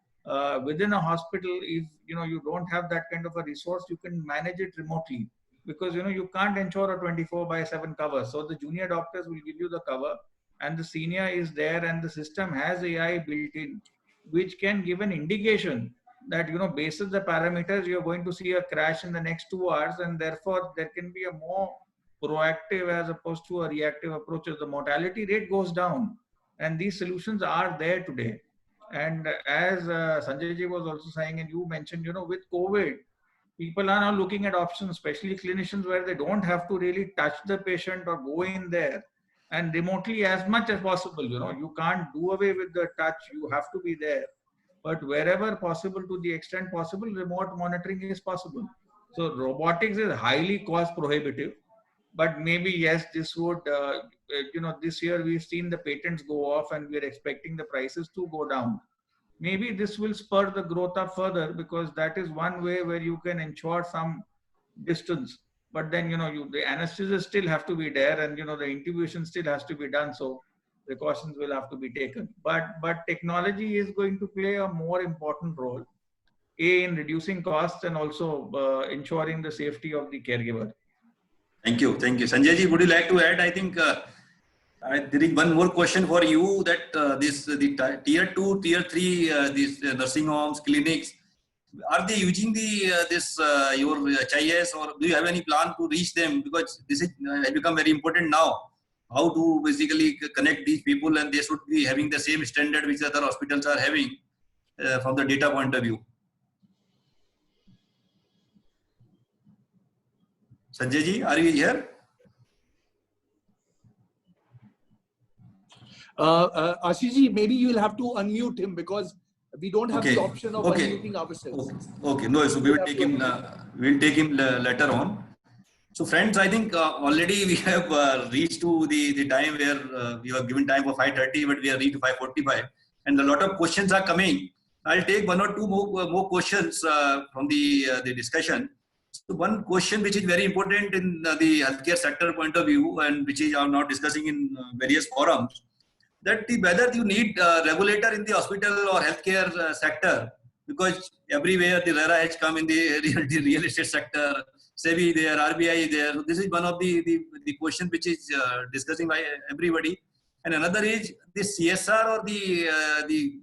within a hospital, if you don't have that kind of a resource, you can manage it remotely, because you can't ensure a 24/7 cover. So the junior doctors will give you the cover, and the senior is there, and the system has AI built in, which can give an indication that, based on the parameters, you're going to see a crash in the next 2 hours, and therefore there can be a more proactive as opposed to a reactive approach. The mortality rate goes down, and these solutions are there today. And as Sanjay ji was also saying, and you mentioned, with COVID, people are now looking at options, especially clinicians, where they don't have to really touch the patient or go in there, and remotely as much as possible. You can't do away with the touch, you have to be there. But wherever possible, to the extent possible, remote monitoring is possible. So robotics is highly cost prohibitive, but maybe yes, this would, this year we've seen the patents go off, and we're expecting the prices to go down. Maybe this will spur the growth up further, because that is one way where you can ensure some distance. But then, the anesthesia still have to be there, and, the intubation still has to be done. So precautions will have to be taken. But technology is going to play a more important role, in reducing costs and also ensuring the safety of the caregiver. Thank you. Sanjay ji, would you like to add? I think there is one more question for you, that the tier 2, tier 3, these nursing homes, clinics, are they using your HIS, or do you have any plan to reach them? Because this has become very important now. How to basically connect these people, and they should be having the same standard which other hospitals are having from the data point of view. Sanjay ji, are you here? Ashish ji, maybe you will have to unmute him, because we don't have the option of unmuting ourselves. Okay, no, so we will take him. We'll take him later on. So friends, I think already we have reached to the time where we were given time for 5:30, but we have reached 5:45, and a lot of questions are coming. I'll take one or two more questions from the discussion. So one question which is very important in the healthcare sector point of view, and which is I'm now discussing in various forums, that whether you need a regulator in the hospital or healthcare sector, because everywhere the RERA has come in the real estate sector, SEBI there, RBI there. So this is one of the question which is discussing by everybody. And another is the CSR or the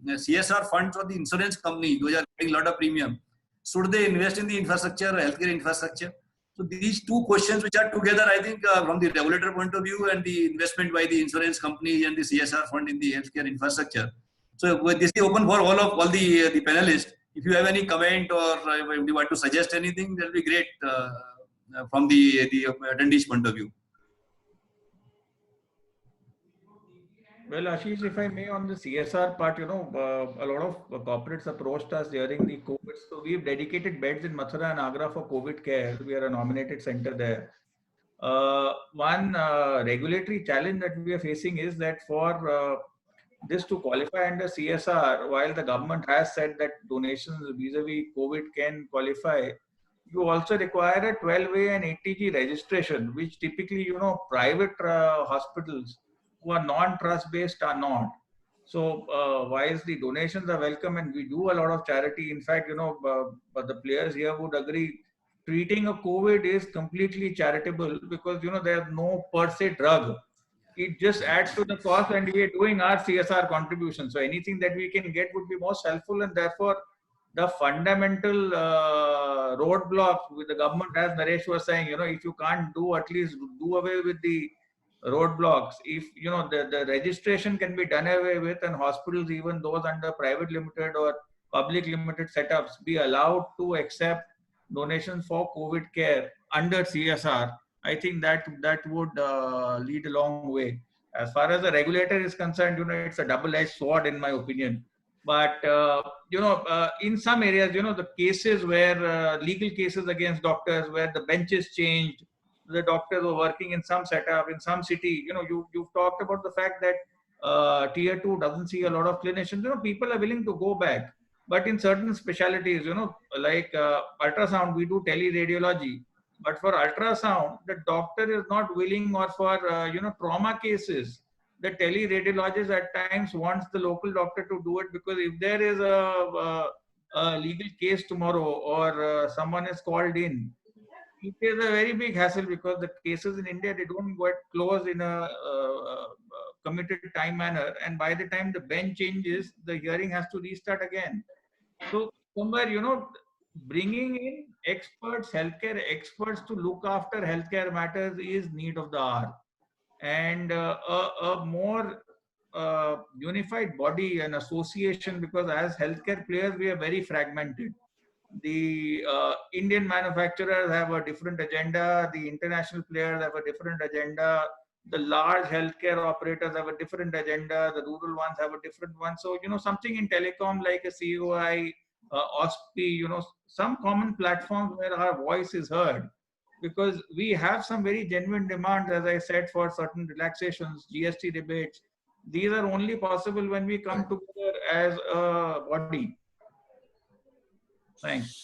CSR funds or the insurance company, those are getting a lot of premium. Should they invest in the infrastructure, healthcare infrastructure? So these two questions which are together, I think from the regulator point of view and the investment by the insurance company and the CSR fund in the healthcare infrastructure. So this is open for all the panelists. If you have any comment or if you want to suggest anything, that will be great from the attendees point of view. Well, Ashish, if I may, on the CSR part, a lot of corporates approached us during the COVID. So we've dedicated beds in Mathura and Agra for COVID care. We are a nominated center there. One regulatory challenge that we are facing is that for this to qualify under CSR, while the government has said that donations vis-a-vis COVID can qualify, you also require a 12A and 80G registration, which typically, private hospitals who are non-trust based are not. So whilst the donations are welcome and we do a lot of charity, in fact, but the players here would agree, treating a COVID is completely charitable because, there's no per se drug. It just adds to the cost and we are doing our CSR contribution. So anything that we can get would be most helpful, and therefore the fundamental roadblocks with the government, as Naresh was saying, if you can't do, at least do away with the roadblocks. If the registration can be done away with, and hospitals, even those under private limited or public limited setups, be allowed to accept donations for COVID care under CSR, I think that would lead a long way. As far as the regulator is concerned, it's a double-edged sword in my opinion. But in some areas, the cases where legal cases against doctors, where the benches changed, the doctors were working in some setup in some city. You've talked about the fact that tier 2 doesn't see a lot of clinicians. People are willing to go back, but in certain specialties, like ultrasound, we do teleradiology, but for ultrasound, the doctor is not willing, or for trauma cases, the teleradiologist at times wants the local doctor to do it, because if there is a legal case tomorrow or someone is called in, it is a very big hassle, because the cases in India, they don't get closed in a committed time manner, and by the time the bench changes, the hearing has to restart again. So somewhere, bringing in experts, healthcare experts to look after healthcare matters is need of the hour, and a more unified body and association, because as healthcare players, we are very fragmented. The Indian manufacturers have a different agenda. The international players have a different agenda. The large healthcare operators have a different agenda. The rural ones have a different one. So, something in telecom like a COI, OSPI, some common platforms where our voice is heard. Because we have some very genuine demands, as I said, for certain relaxations, GST rebates. These are only possible when we come together as a body. Thanks.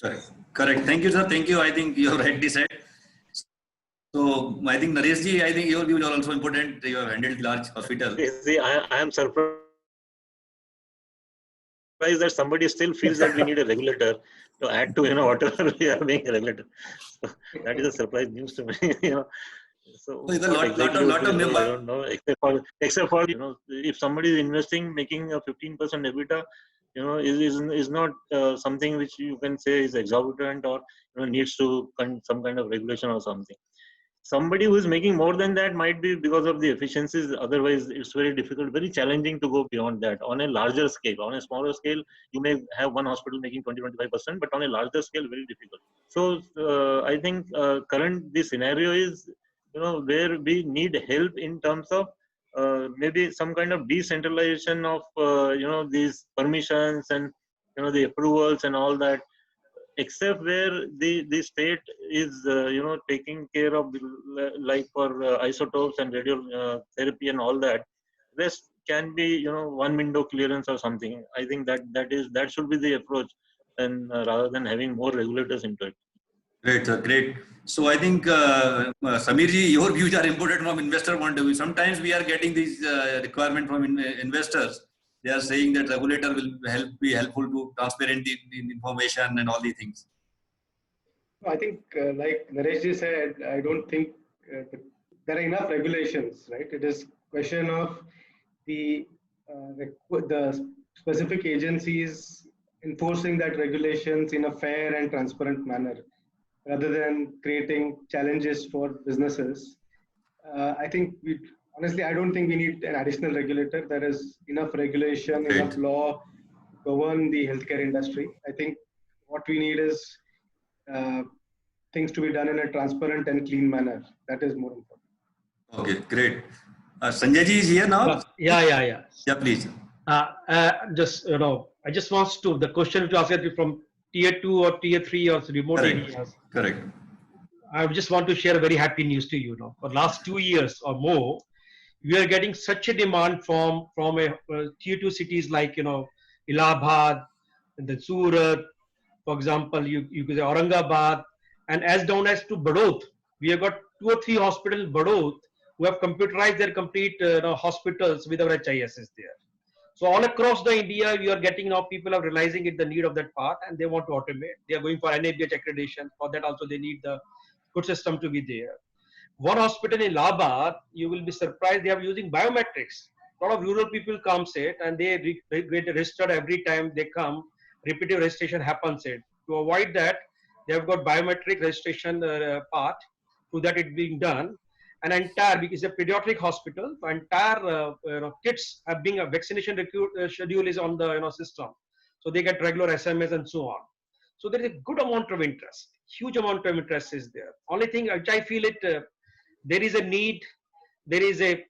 Correct. Thank you, sir. Thank you. I think you have rightly said. So I think Nareshji, I think your views are also important. You have handled large hospital. See, I am surprised that somebody still feels that we need a regulator to add to whatever we are being a regulator. So that is a surprise news to me. So there's a lot of I don't know, except for if somebody is investing, making a 15% EBITDA, is not something which you can say is exorbitant or needs to some kind of regulation or something. Somebody who is making more than that might be because of the efficiencies. Otherwise, it's very difficult, very challenging to go beyond that. On a larger scale, on a smaller scale, you may have one hospital making 20-25%, but on a larger scale, very difficult. So I think the scenario is, where we need help in terms of maybe some kind of decentralization of these permissions and the approvals and all that, except where the state is taking care of like for isotopes and radiotherapy and all that. Rest can be one window clearance or something. I think that should be the approach, and rather than having more regulators into it. Great, sir. Great. So I think, Samir ji, your views are important from investor point of view. Sometimes we are getting these requirement from investors. They are saying that regulator will be helpful to transparent the information and all these things. I think, like Naresh ji said, I don't think there are enough regulations, right? It is question of the specific agencies enforcing that regulations in a fair and transparent manner, rather than creating challenges for businesses. I think honestly, I don't think we need an additional regulator. There is enough regulation, Great. enough law to govern the healthcare industry. I think what we need is things to be done in a transparent and clean manner. That is more important. Okay, great. Sanjay ji is here now. Yeah. Yeah, please. Just, I just wants to, the question to ask you from tier 2 or tier 3 or remote Correct. areas. Correct. I just want to share very happy news to you. For last 2 years or more, we are getting such a demand from a tier 2 cities like, Allahabad, and then Surat, for example, you could say Aurangabad, and as down as to Badot. We have got 2 or 3 hospitals in Badot who have computerized their complete hospitals with our HIS is there. So all across the India, we are getting now, people are realizing it, the need of that part, and they want to automate. They are going for NABH accreditation. For that also, they need the good system to be there. One hospital in Allahabad, you will be surprised, they are using biometrics. A lot of rural people comes it, and they get registered every time they come. Repetitive registration happens it. To avoid that, they have got biometric registration part. To that, it being done. An entire, because it's a pediatric hospital, entire kids are being a vaccination schedule is on the system, so they get regular SMS and so on. So there is a good amount of interest, huge amount of interest is there. Only thing which I feel it, there is a need, there is a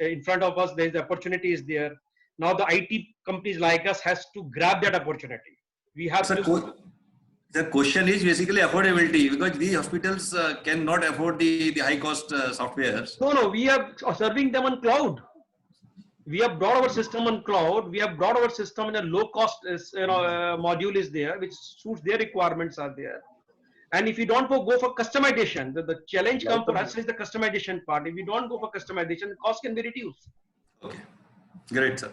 in front of us there is the opportunity is there. Now the IT companies like us has to grab that opportunity. We have to. The question is basically affordability, because these hospitals cannot afford the high cost softwares. No, we are serving them on cloud. We have brought our system on cloud. We have brought our system in a low cost module is there, which suits their requirements are there. And if you don't go for customization, the challenge comes for us is the customization part. If you don't go for customization, the cost can be reduced. Okay, great, sir.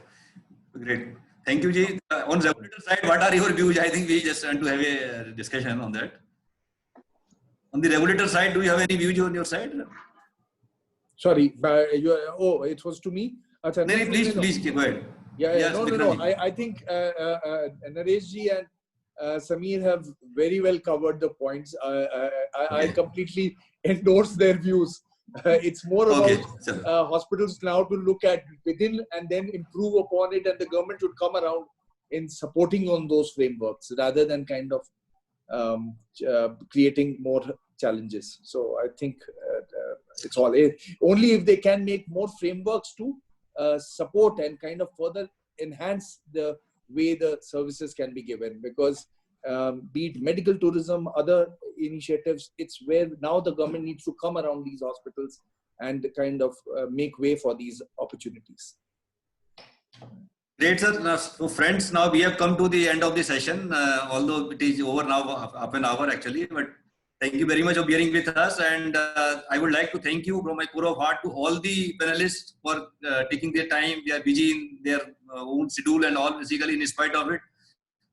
Great. Thank you, Ji. On regulator side, what are your views? I think we just want to have a discussion on that. On the regulator side, do you have any views on your side? Sorry, it was to me? No, please, go ahead. Yeah, yes, no. I think Naresh ji and Samir have very well covered the points. I completely endorse their views. It's more about hospitals now to look at within and then improve upon it, and the government should come around in supporting on those frameworks rather than kind of creating more challenges. So I think it's all only if they can make more frameworks to support and kind of further enhance the way the services can be given, because be it medical tourism, other initiatives, it's where now the government needs to come around these hospitals and kind of make way for these opportunities. Great, sir. So friends, now we have come to the end of the session, although it is over now, half an hour actually, but thank you very much for bearing with us. And I would like to thank you from my core of heart to all the panelists for taking their time. They are busy in their own schedule and all, basically in spite of it,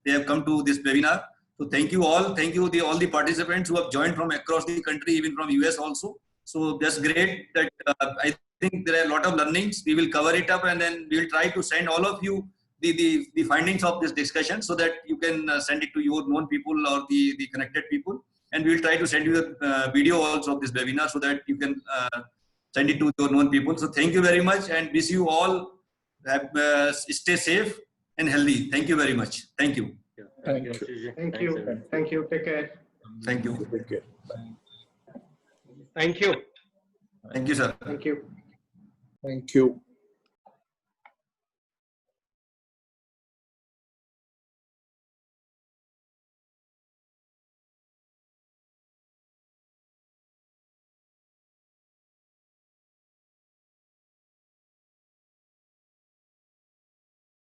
they have come to this webinar. So thank you all. Thank you all the participants who have joined from across the country, even from US also. So that's great that I think there are a lot of learnings. We will cover it up, and then we will try to send all of you the findings of this discussion so that you can send it to your known people or the connected people. And we will try to send you the video also of this webinar so that you can send it to your known people. So thank you very much, and wish you all stay safe and healthy. Thank you very much. Thank you. Thank you. Thank you. Thank you. Take care. Thank you. Take care. Thank you. Thank you, sir. Thank you. Thank you.